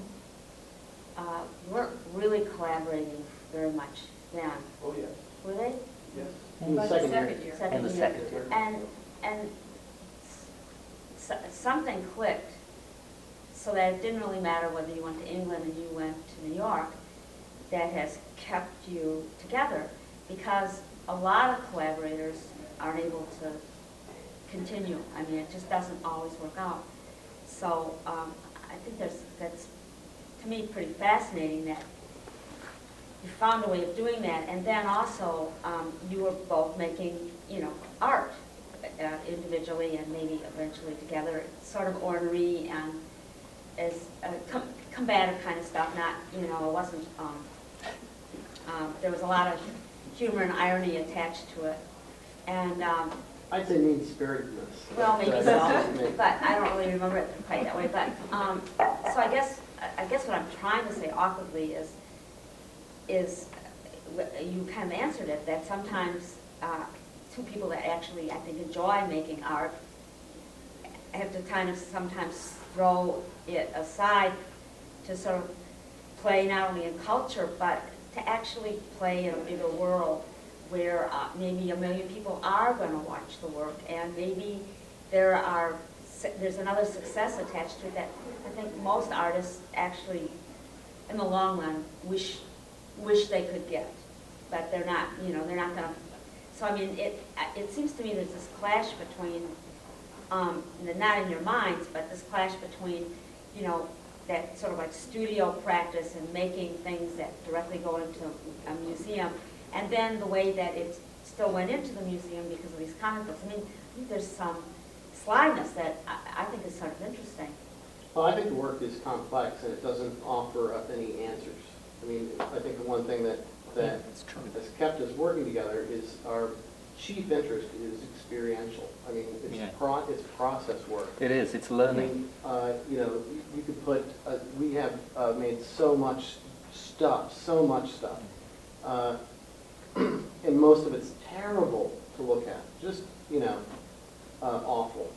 Weren't really collaborating very much then. Oh, yes. Were they? Yes. In the second year. in the second year. And something clicked so that it didn't really matter whether you went to England and you went to New York. That has kept you together, because a lot of collaborators aren't able to continue. I mean, it just doesn't always work out. So I think that's, to me, pretty fascinating that you found a way of doing that. And then also, you were both making, art. individually and maybe eventually together. It's sort of ornery and is combative kind of stuff. Not, you know, it wasn't. There was a lot of humor and irony attached to it, and. I'd say mean-spiritedness. Well, maybe That's so, just me. but I don't really remember it quite that way. But so I guess what I'm trying to say awkwardly is you kind of answered it, that sometimes two people that actually I think enjoy making art have to kind of sometimes throw it aside to sort of play not only in culture but to actually play in a bigger world, where maybe 1 million people are going to watch the work, and maybe there's another success attached to it that I think most artists actually, in the long run, wish they could get, but they're not. You know, they're not going to. So I mean, it seems to me there's this clash between, not in your minds, but this clash between, you know, that sort of like studio practice and making things that directly go into a museum. And then the way that it still went into the museum because of these comic books. I mean, I think there's some slyness that I think is sort of interesting. Well, I think the work is complex and it doesn't offer up any answers. I mean, I think the one thing that has kept us working together is our chief interest is experiential. I mean, it's process work. It is. It's learning. I mean, you know, you could put. We have made so much stuff. And most of it's terrible to look at, just, you know, awful.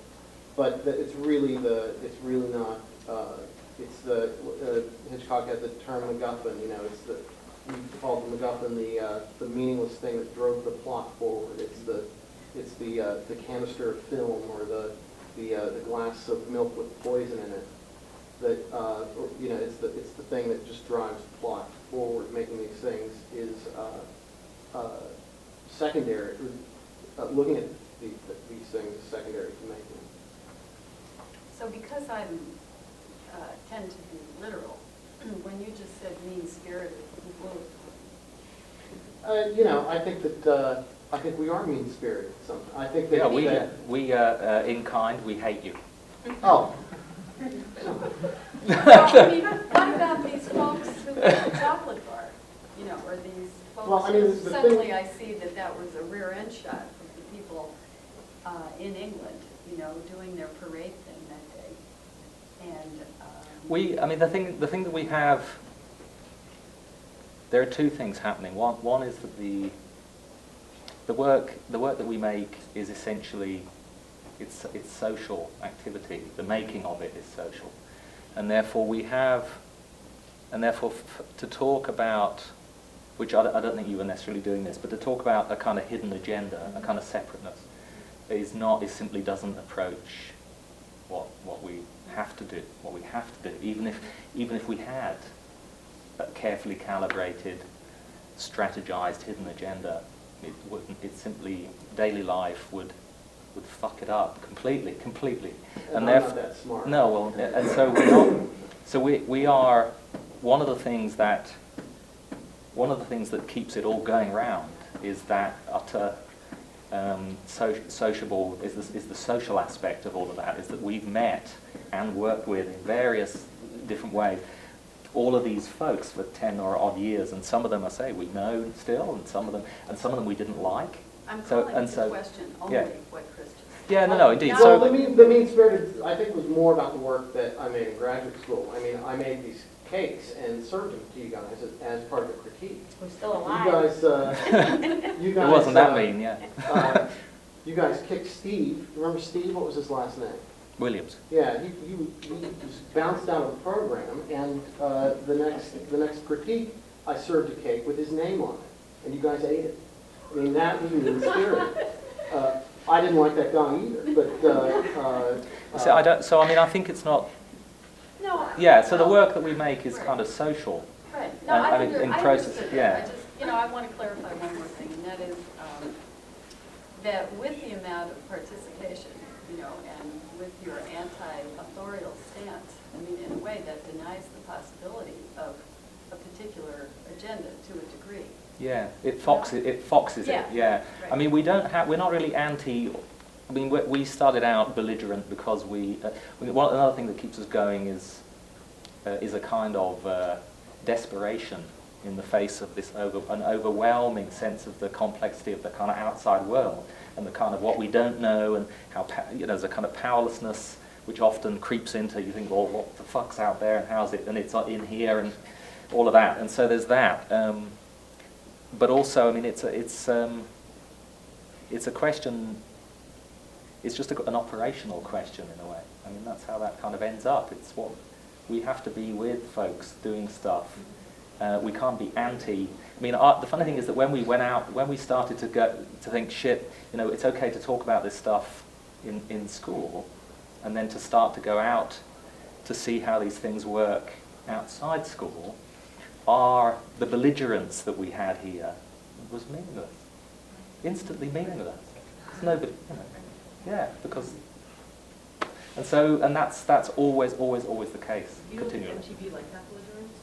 But it's really not, it's the, Hitchcock had the term MacGuffin, you know, we called the MacGuffin the meaningless thing that drove the plot forward. It's the canister of film or the glass of milk with poison in it. That, you know, it's the thing that just drives the plot forward. Making these things is secondary. Looking at these things is secondary to making them. So because I tend to be literal, when you just said mean-spirited, you know, I think we are mean-spirited. I think that we in kind, we hate you. Oh. Well, I mean, what about these folks who make the chocolate bar? You know, or these folks Well, I mean, who suddenly I see that was a rear end shot of the people in England, you know, doing their parade thing that day. And I mean, the thing that we have, there are two things happening. One is that the work that we make is essentially it's social activity. The making of it is social, and therefore to talk about, which I don't think you were necessarily doing this, but to talk about a kind of hidden agenda, a kind of separateness, is simply doesn't approach what we have to do. What we have to do, even if we had a carefully calibrated, strategized hidden agenda, it wouldn't. It simply daily life would fuck it up completely. And I'm not that smart. No, well, and so we're not. So we are one of the things that keeps it all going round is that utter sociable is the social aspect of all of that, is that we've met and worked with in various different ways all of these folks for 10 or odd years, and some of them I say we know still, and some of them we didn't like. I'm calling into question only what Chris just said. Yeah, no, indeed. Well, the mean-spirited, I think, was more about the work that I made in graduate school. I mean, I made these cakes and served them to you guys as part of the critique. We're still alive. You guys, it wasn't that mean, yeah. You guys kicked Steve. Remember Steve? What was his last name? Williams. Yeah, he just bounced out of the program, and the next critique, I served a cake with his name on it, and you guys ate it. I mean, that was mean-spirited. I didn't like that guy either, but... So I think it's not... No. Yeah, so the work that we make is kind of social. Right. No, I understood. Yeah. I want to clarify one more thing, and that is that with the amount of participation, you know, and with your anti-authorial stance, I mean, in a way that denies the possibility of a particular agenda to a degree. Yeah, it foxes it. Yeah. Right. I mean, we're not really anti I mean, we started out belligerent because another thing that keeps us going is a kind of desperation in the face of this an overwhelming sense of the complexity of the kind of outside world and the kind of what we don't know, and how there's a kind of powerlessness which often creeps into, you think, well, what the fuck's out there and how's it, and it's in here and all of that, and so there's that. But also, I mean, it's a question. It's just an operational question in a way. I mean, that's how that kind of ends up. It's what we have to be with folks doing stuff. We can't be anti. I mean, the funny thing is that when we started to think, shit, it's okay to talk about this stuff in school, and then to start to go out to see how these things work outside school, the belligerence that we had here was meaningless, instantly meaningless. There's nobody, yeah, because, and that's always the case. Do you don't think continually. MTV like that belligerence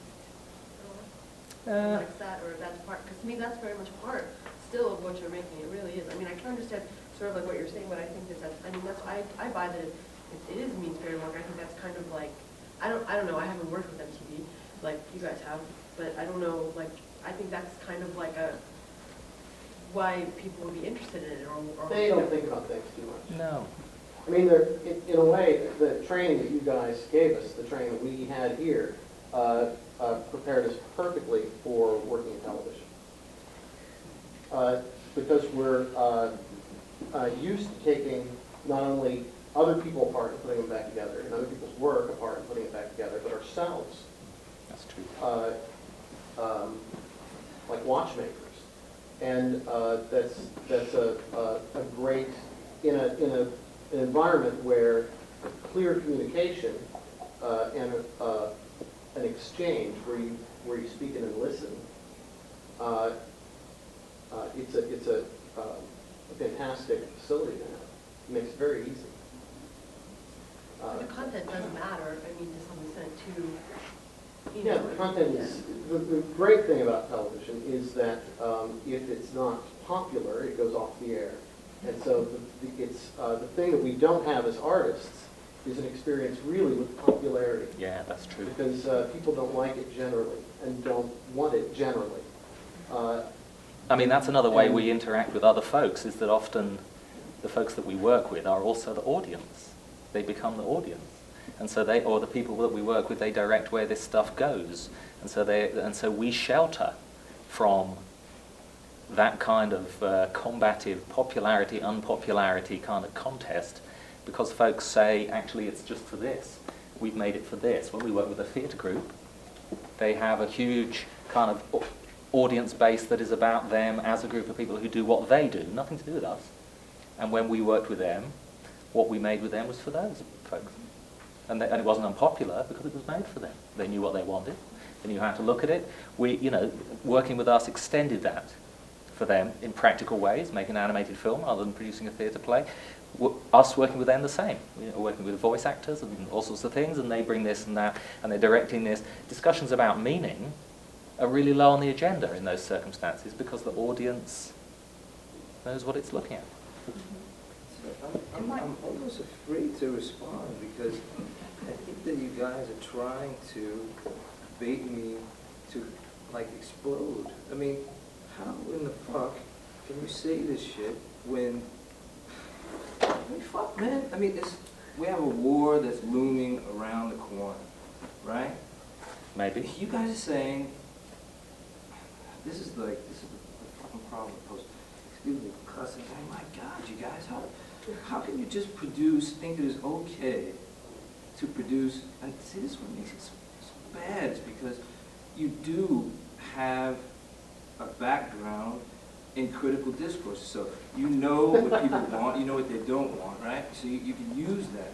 at all? Likes that, or that's part, because to me that's very much part still of what you're making. It really is. I mean, I can understand sort of like what you're saying, but I think that I buy that it is mean-spirited work. I think that's kind of like, I don't know, I haven't worked with MTV like you guys have, but I don't know, like, I think that's kind of like why people would be interested in it, or They don't think about things too much. No. I mean, in a way, the training that you guys gave us, the training that we had here, prepared us perfectly for working in television. Because we're used to taking not only other people apart and putting them back together, and other people's work apart and putting it back together, but ourselves. That's true. Like watchmakers. And that's a great, in an environment where clear communication and an exchange where you speak and then listen, it's a fantastic facility to have. It makes it very easy. the content does matter, I mean, to some extent, too. Yeah, the content is, the great thing about television is that if it's not popular, it goes off the air. And so the thing that we don't have as artists is an experience really with popularity. Yeah, that's true. Because people don't like it generally and don't want it generally. I mean, that's another way we interact with other folks, is that often the folks that we work with are also the audience. They become the audience. And so or the people that we work with, they direct where this stuff goes. And so we shelter from that kind of combative popularity, unpopularity kind of contest, because folks say, actually, it's just for this. We've made it for this. When we work with a theatre group, they have a huge kind of audience base that is about them as a group of people who do what they do, nothing to do with us. And when we worked with them, what we made with them was for those folks. And it wasn't unpopular because it was made for them. They knew what they wanted. They knew how to look at it. Working with us extended that for them in practical ways, making an animated film rather than producing a theatre play. Us working with them the same. Working with voice actors and all sorts of things, and they bring this and that, and they're directing this. Discussions about meaning are really low on the agenda in those circumstances because the audience knows what it's looking at. I'm almost afraid to respond because I think that you guys are trying to bait me to, like, explode. I mean, how in the fuck can you say this shit when... I mean, fuck, man. I mean, we have a war that's looming around the corner, right? Maybe. You guys are saying... This is the fucking problem post. Excuse me, cussing. Oh my God, you guys, how can you just think that it's okay to produce, and see, this is what makes it so bad, is because you do have a background in critical discourse, so you know what people want, you know what they don't want, right? So you can use that.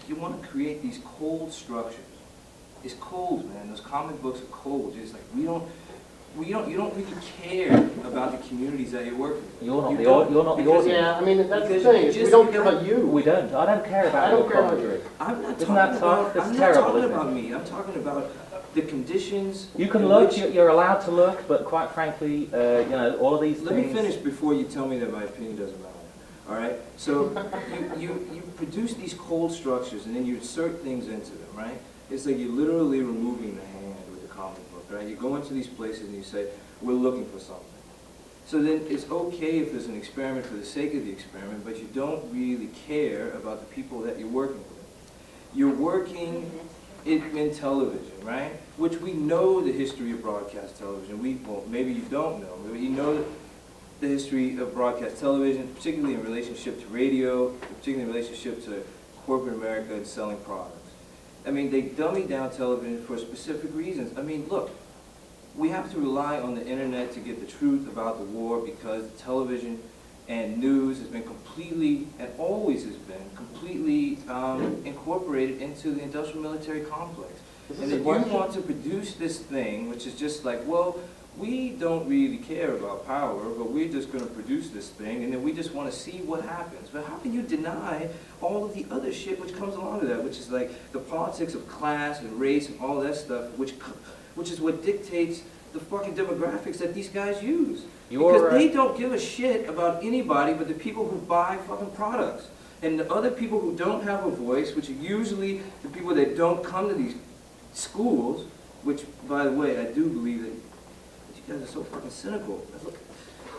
You want to create these cold structures. It's cold, man. Those comic books are cold. It's like you don't really care about the communities that you work with. You're not the audience. Yeah, I mean, that's the thing. We don't care about you. We don't. I don't care about your commentary. I'm not talking about me. I'm talking about the conditions. You can look. You're allowed to look, but quite frankly, all of these things. Let me finish before you tell me that my opinion doesn't matter. all right? So you produce these cold structures and then you insert things into them, right? It's like you're literally removing the hand with the comic book, right? You go into these places and you say, we're looking for something. So then it's okay if there's an experiment for the sake of the experiment, but you don't really care about the people that you're working with. You're working in television, right? Which we know the history of broadcast television. Well, maybe you don't know, but you know the history of broadcast television, particularly in relationship to radio, particularly in relationship to corporate America and selling products. I mean, they dummy down television for specific reasons. I mean, look, we have to rely on the internet to get the truth about the war because television and news has been completely, and always has been, completely incorporated into the industrial military complex. And if you want to produce this thing, which is just like, well, we don't really care about power, but we're just going to produce this thing, and then we just want to see what happens. But how can you deny all of the other shit which comes along with that, which is like the politics of class and race and all that stuff, which is what dictates the fucking demographics that these guys use. Because they don't give a shit about anybody but the people who buy fucking products. And the other people who don't have a voice, which are usually the people that don't come to these schools, which, by the way, I do believe that you guys are so fucking cynical. Look,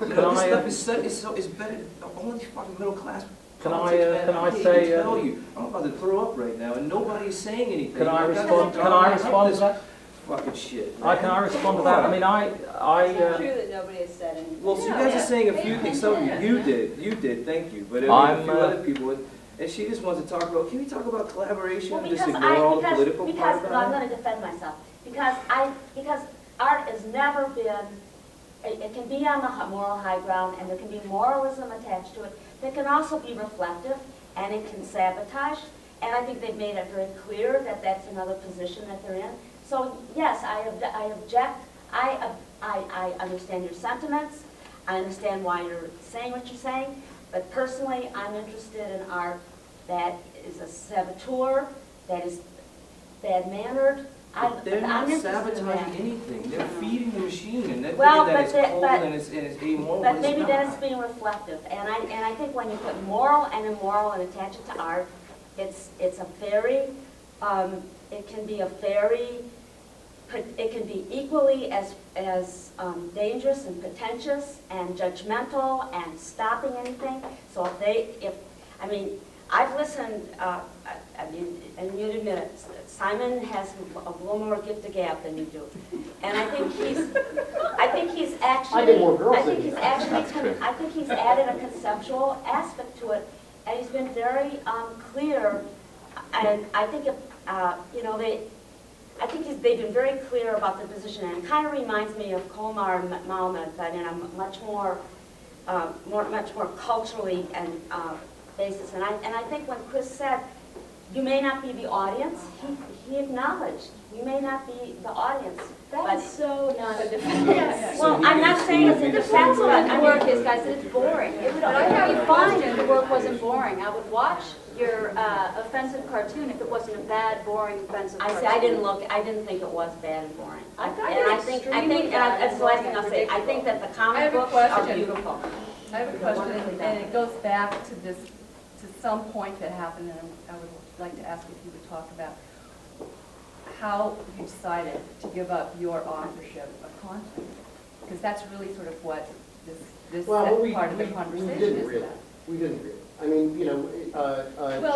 you know, this stuff is better. All these fucking middle class. Can I say? Tell you, I'm about to throw up right now, and nobody's saying anything. Can I respond? Can I respond to that? Fucking shit. Can I respond to that? I mean, It's not true that nobody has said anything. Well, so you guys are saying a few things. Some of you did. Thank you. But a few other people. And she just wants to talk about. Can we talk about collaboration and just ignore all the political part about it? I'm going to defend myself because art has never been. It can be on the moral high ground, and there can be moralism attached to it. It can also be reflective, and it can sabotage. And I think they've made it very clear that that's another position that they're in. So yes, I object. I understand your sentiments. I understand why you're saying what you're saying. But personally, I'm interested in art that is a saboteur, that is bad-mannered. They're not sabotaging anything. They're feeding the machine, and that is cold and it's amoral. But maybe then it's being reflective. And I think when you put moral and immoral and attach it to art, it's a very, it can be equally as dangerous and pretentious and judgmental and stopping anything. So I mean, I've listened, and you'd admit it, Simon has a little more gift of gab than you do. And I think he's actually, I get more girls than you. I think he's added a conceptual aspect to it, and he's been very clear, and I think, they've been very clear about the position, and it kind of reminds me of Colmar and Malmö, but in a much more culturally and basis. And I think when Chris said, you may not be the audience, he acknowledged, you may not be the audience. That is so not a defense. Yes. Well, I'm not saying it's a defense, but the work is, guys, it's boring. But I know you find that the work wasn't boring. I would watch your offensive cartoon if it wasn't a bad, boring, offensive cartoon. I didn't think it was bad and boring. I think that's the last thing I'll say. I think that the comic books are beautiful. I have a question, and it goes back to some point that happened, and I would like to ask if you would talk about how you decided to give up your authorship of content, because that's really sort of what this part of the conversation is about. We didn't really. I mean,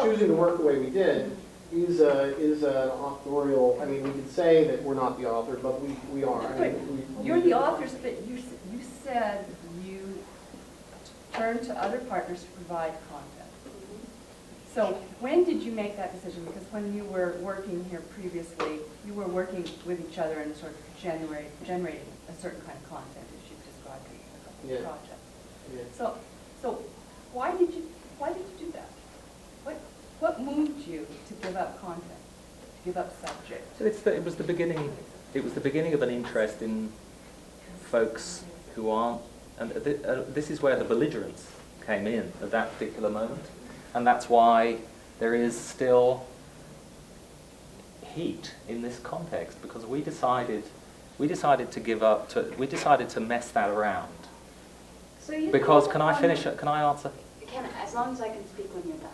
choosing to work the way we did is an authorial. I mean, we could say that we're not the authors, but we are. Right. You're the authors, but you said you turned to other partners to provide content. So when did you make that decision? Because when you were working here previously, you were working with each other and sort of generating a certain kind of content, as you've described in the project. Yeah. So why did you do that? What moved you to give up content, to give up subject? So it was the beginning. It was the beginning of an interest in folks who aren't, and this is where the belligerence came in at that particular moment. And that's why there is still heat in this context, because we decided to give up, we decided to mess that around. So you because, can I finish, can I answer? as long as I can speak when you're done.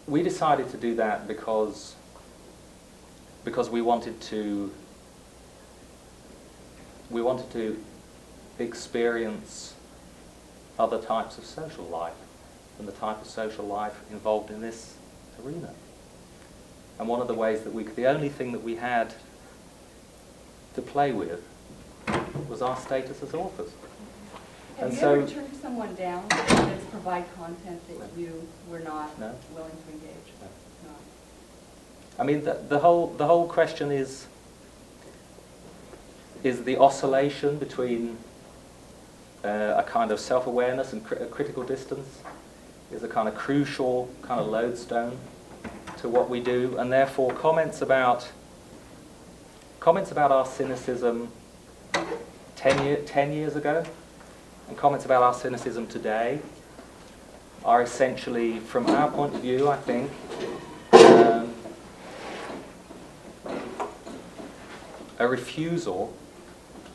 We decided to do that because we wanted to experience other types of social life than the type of social life involved in this arena. And one of the ways that the only thing that we had to play with was our status as authors. Have And you so, ever turned someone down to provide content that you were not No. willing to engage? No. No. I mean, the whole question is the oscillation between a kind of self-awareness and a critical distance is a kind of crucial kind of lodestone to what we do, and therefore comments about our cynicism 10 years ago and comments about our cynicism today are essentially, from our point of view, I think, a refusal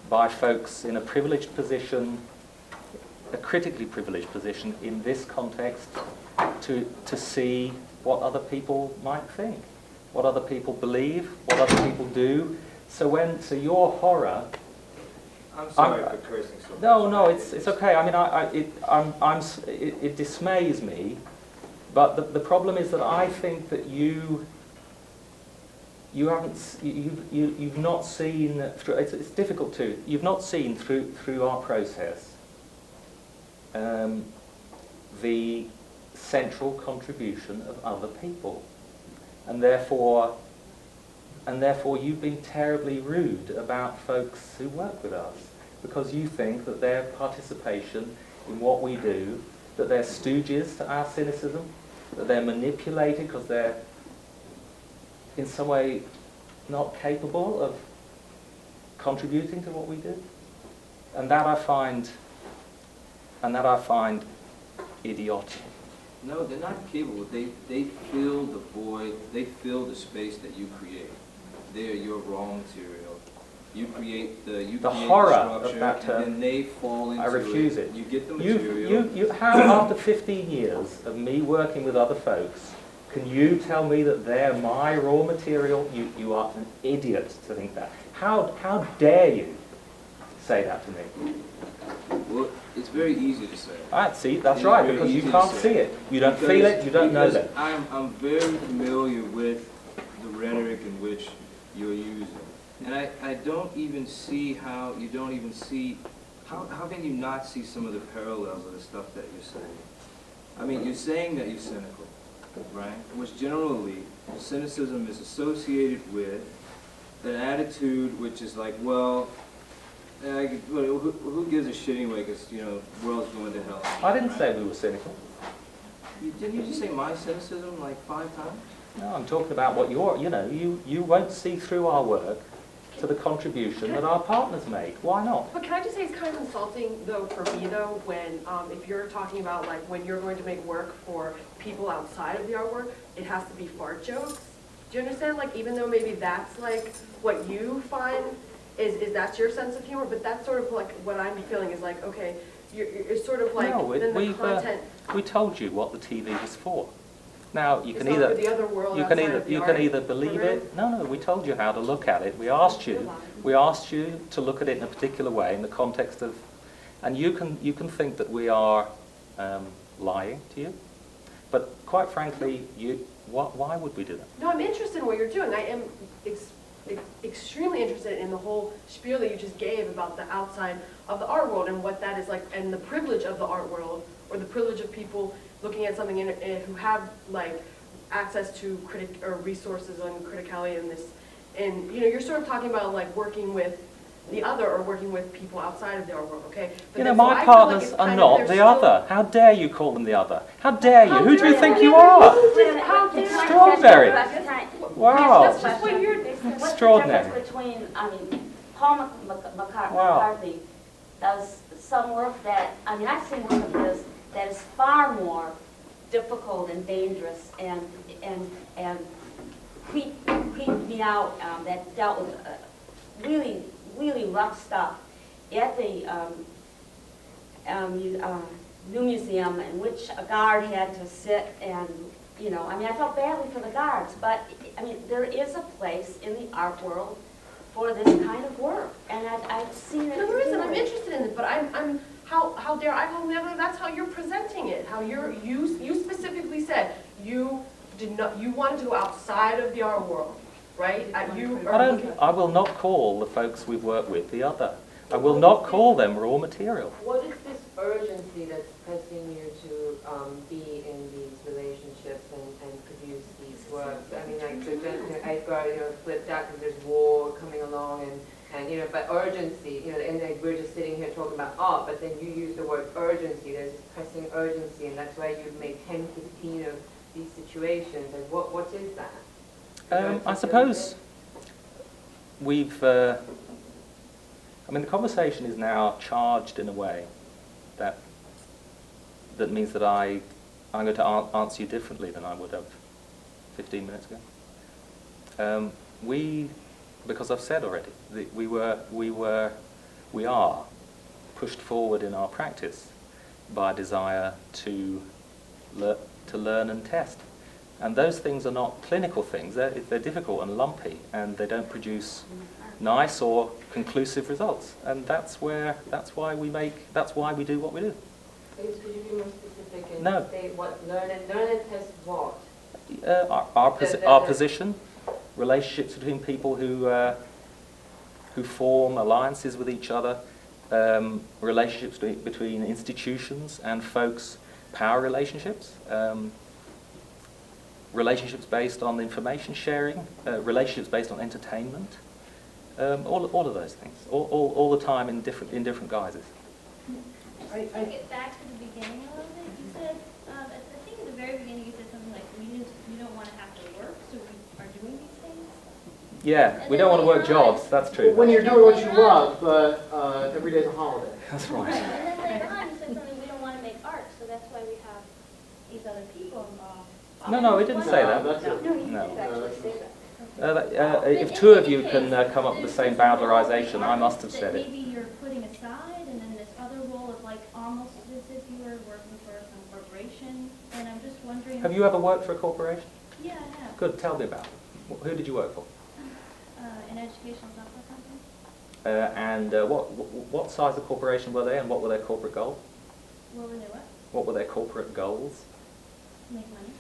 by folks in a privileged position, a critically privileged position in this context, to see what other people might think, what other people believe, what other people do. So your horror. I'm sorry for cursing so much. No, it's okay. I mean, it dismays me, but the problem is that I think that you've not seen through. It's difficult to. You've not seen through our process the central contribution of other people, and therefore you've been terribly rude about folks who work with us because you think that their participation in what we do, that they're stooges to our cynicism, that they're manipulated because they're in some way not capable of contributing to what we do. And that I find idiotic. No, they're not capable. They fill the void. They fill the space that you create. They are your raw material. You create the horror structure, of that term. and then they fall into I refuse it. You get the material. How after 15 years of me working with other folks, can you tell me that they're my raw material? You are an idiot to think that. How dare you say that to me? Well, it's very easy to say. See, that's right, because you can't see it. You don't feel it, you don't know that. I'm very familiar with the rhetoric in which you're using. And I don't even see how you don't even see, how can you not see some of the parallels of the stuff that you're saying? I mean, you're saying that you're cynical, right? Which generally, cynicism is associated with an attitude which is like, well, who gives a shit anyway, because, the world's going to hell. I didn't say we were cynical. Didn't you just say my cynicism like 5 times? No, I'm talking about what you won't see through our work to the contribution that our partners make. Why not? But can I just say it's kind of insulting, though, for me, though, when if you're talking about, like, when you're going to make work for people outside of the artwork, it has to be fart jokes. Do you understand? Like, even though maybe that's, like, what you find is that's your sense of humor, but that's sort of, like, what I'm feeling is, like, okay, it's sort of like, No, then the content... we told you what the TV was for. Now you It's can not either for the other world you can outside either of the you art can either believe program? it. No, we told you how to look at it. We asked you to look at it in a particular way in the context of, and you can think that we are lying to you, but quite frankly, why would we do that? No, I'm interested in what you're doing. I am extremely interested in the whole spiel that you just gave about the outside of the art world and what that is like, and the privilege of the art world, or the privilege of people looking at something who have, like, access to resources on criticality in this. And, you're sort of talking about, like, working with the other or working with people outside of the art world, okay? But My partners are not the other. How dare you call them the other? How dare you? Who do you think you are? How dare Strawberry. Wow. That's just what you're... Extraordinary. What's the difference between, Paul McCarthy does some work that, I've seen work of his that is far more difficult and dangerous and creeped me out, that dealt with really, really rough stuff at the new museum, in which a guard had to sit and, you know, I mean, I felt badly for the guards, but, I mean, there is a place in the art world for this kind of work, and I've seen it. No, there isn't. I'm interested in it, but how dare I go there? That's how you're presenting it. How you specifically said you wanted to go outside of the art world, right? I will not call the folks we've worked with the other. I will not call them raw material. What is this urgency that's pressing you to be in these relationships and produce these works? I mean, like, I've got, flipped out because there's war coming along and but urgency, and like, we're just sitting here talking about art, but then you use the word urgency. There's this pressing urgency, and that's why you've made 10, 15 of these situations. And what is that? I suppose we've, I mean, the conversation is now charged in a way that means that I'm going to answer you differently than I would have 15 minutes ago. Because I've said already, that we are pushed forward in our practice by a desire to learn and test. And those things are not clinical things. They're difficult and lumpy, and they don't produce nice or conclusive results. And that's why we do what we do. Could you be more specific and No. say what learn and test what? Our position, relationships between people who form alliances with each other, relationships between institutions and folks, power relationships, relationships based on information sharing, relationships based on entertainment, all of those things, all the time in different guises. To get back to the beginning a little bit, you said, I think at the very beginning you said something like, you don't want to have to work, so we are doing these things? Yeah, we don't want to work jobs, that's true. When you're doing what you love, but every day's a holiday. That's right. And then later on you said something, we don't want to make art, so that's why we have these other people involved. No, we didn't say that. No, you didn't actually say that. If two of you can come up with the same boundarization, I must have said it. Maybe you're putting aside, and then this other role of like almost as if you were working for some corporation, and I'm just wondering. Have you ever worked for a corporation? Yeah, I have. Good, tell me about it. Who did you work for? An educational software company. And what size of corporation were they, and what were their corporate goals? What were they what? What were their corporate goals? Make money.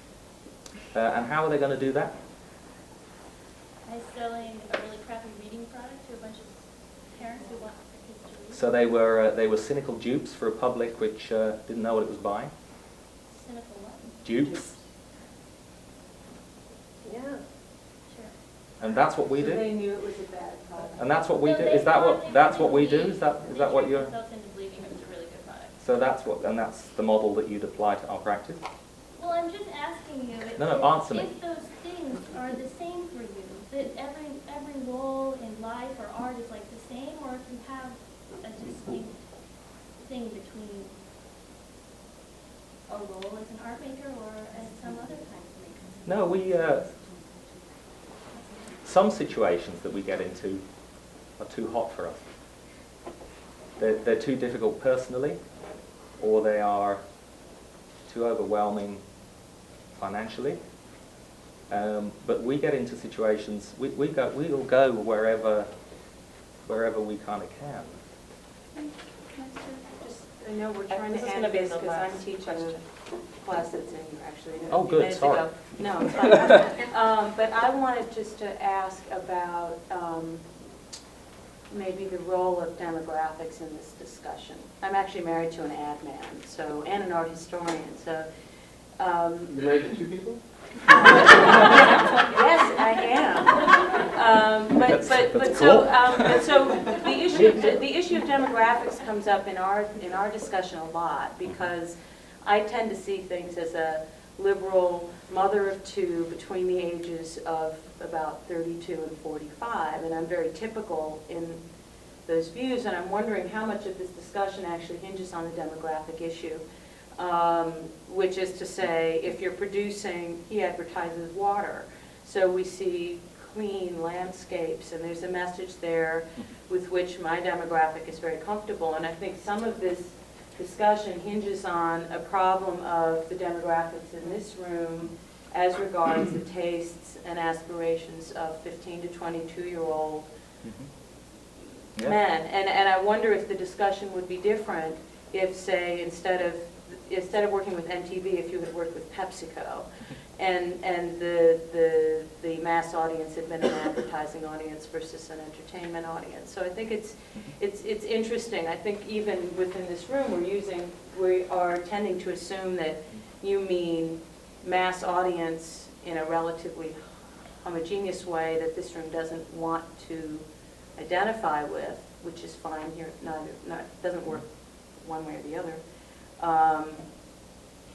And how are they going to do that? By selling a really crappy reading product to a bunch of parents who want their kids to read. So they were cynical dupes for a public which didn't know what it was buying. Cynical what? Dupes. Yeah. Sure. And that's what we So do. they knew it was a bad product. And that's what we No, do. they Is that thought what they that's were what we do? believing- Is that they what tricked you're? themselves into believing it was a really good product. So that's the model that you'd apply to our practice. Well, I'm just asking you if, No, answer me. if those things are the same for you, that every role in life or art is like the same, or if you have a distinct thing between a role as an art maker or as some other kind of maker. No, we some situations that we get into are too hot for us. They're too difficult personally, or they are too overwhelming financially. But we get into situations. We'll go wherever we kind of can. I know we're trying This to is add gonna be this the because I'm last teaching question. a class that's in actually Oh, a few good, minutes sorry. ago. No, it's fine. But I wanted just to ask about maybe the role of demographics in this discussion. I'm actually married to an ad man, and an art historian, so. You're married to two people? Yes, I am. But so the issue of demographics comes up in our discussion a lot, because I tend to see things as a liberal mother of two between the ages of about 32 and 45, and I'm very typical in those views, and I'm wondering how much of this discussion actually hinges on the demographic issue. Which is to say, if you're producing, he advertises water. So we see clean landscapes, and there's a message there with which my demographic is very comfortable. And I think some of this discussion hinges on a problem of the demographics in this room as regards the tastes and aspirations of 15 to 22-year-old men. And I wonder if the discussion would be different if, say, instead of working with MTV, if you had worked with PepsiCo, and the mass audience had been an advertising audience versus an entertainment audience. So I think it's interesting. I think even within this room, we are tending to assume that you mean mass audience in a relatively homogeneous way that this room doesn't want to identify with, which is fine here. Doesn't work one way or the other.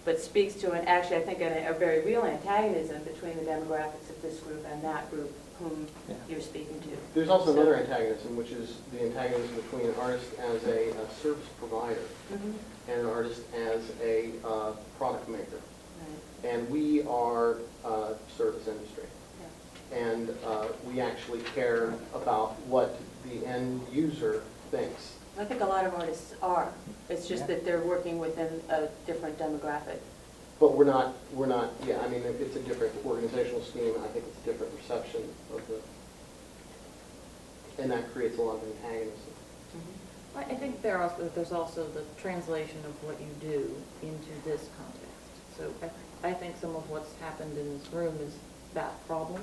But speaks to actually I think a very real antagonism between the demographics of this group and that group whom you're speaking to. There's also another antagonism, which is the antagonism between an artist as a service provider and an artist as a product maker. Right. And we are a service industry. And we actually care about what the end user thinks. I think a lot of artists are. It's just that they're working within a different demographic. But we're not, yeah, I mean, it's a different organizational scheme, and I think it's a different perception of and that creates a lot of antagonism. I think there's also the translation of what you do into this context. So I think some of what's happened in this room is that problem,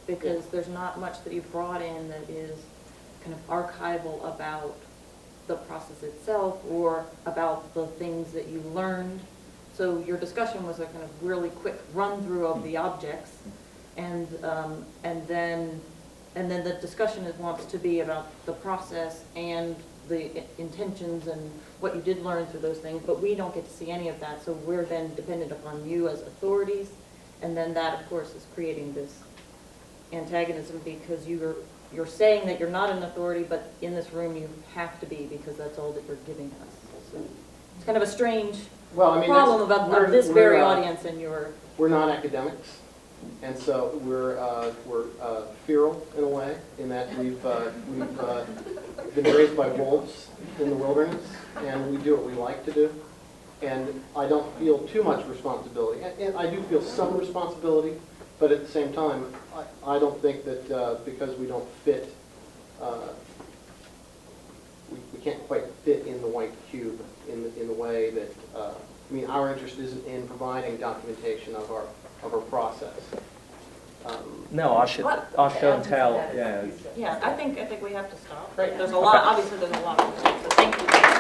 because there's not much that you've brought in that is kind of archival about the process itself or about the things that you learned. So your discussion was a kind of really quick run through of the objects, and then the discussion wants to be about the process and the intentions and what you did learn through those things, but we don't get to see any of that, so we're then dependent upon you as authorities, and then that, of course, is creating this antagonism because you're saying that you're not an authority, but in this room you have to be because that's all that you're giving us. So it's kind of a strange problem about this very audience and your... We're not academics, and so we're feral in a way, in that we've been raised by wolves in the wilderness, and we do what we like to do. And I don't feel too much responsibility. And I do feel some responsibility, but at the same time, I don't think that because we don't fit, we can't quite fit in the white cube in the way that, I mean, our interest isn't in providing documentation of our process. No, our show and tell. Yeah, I think we have to stop. Right. There's a lot. Obviously, there's a lot. So thank you.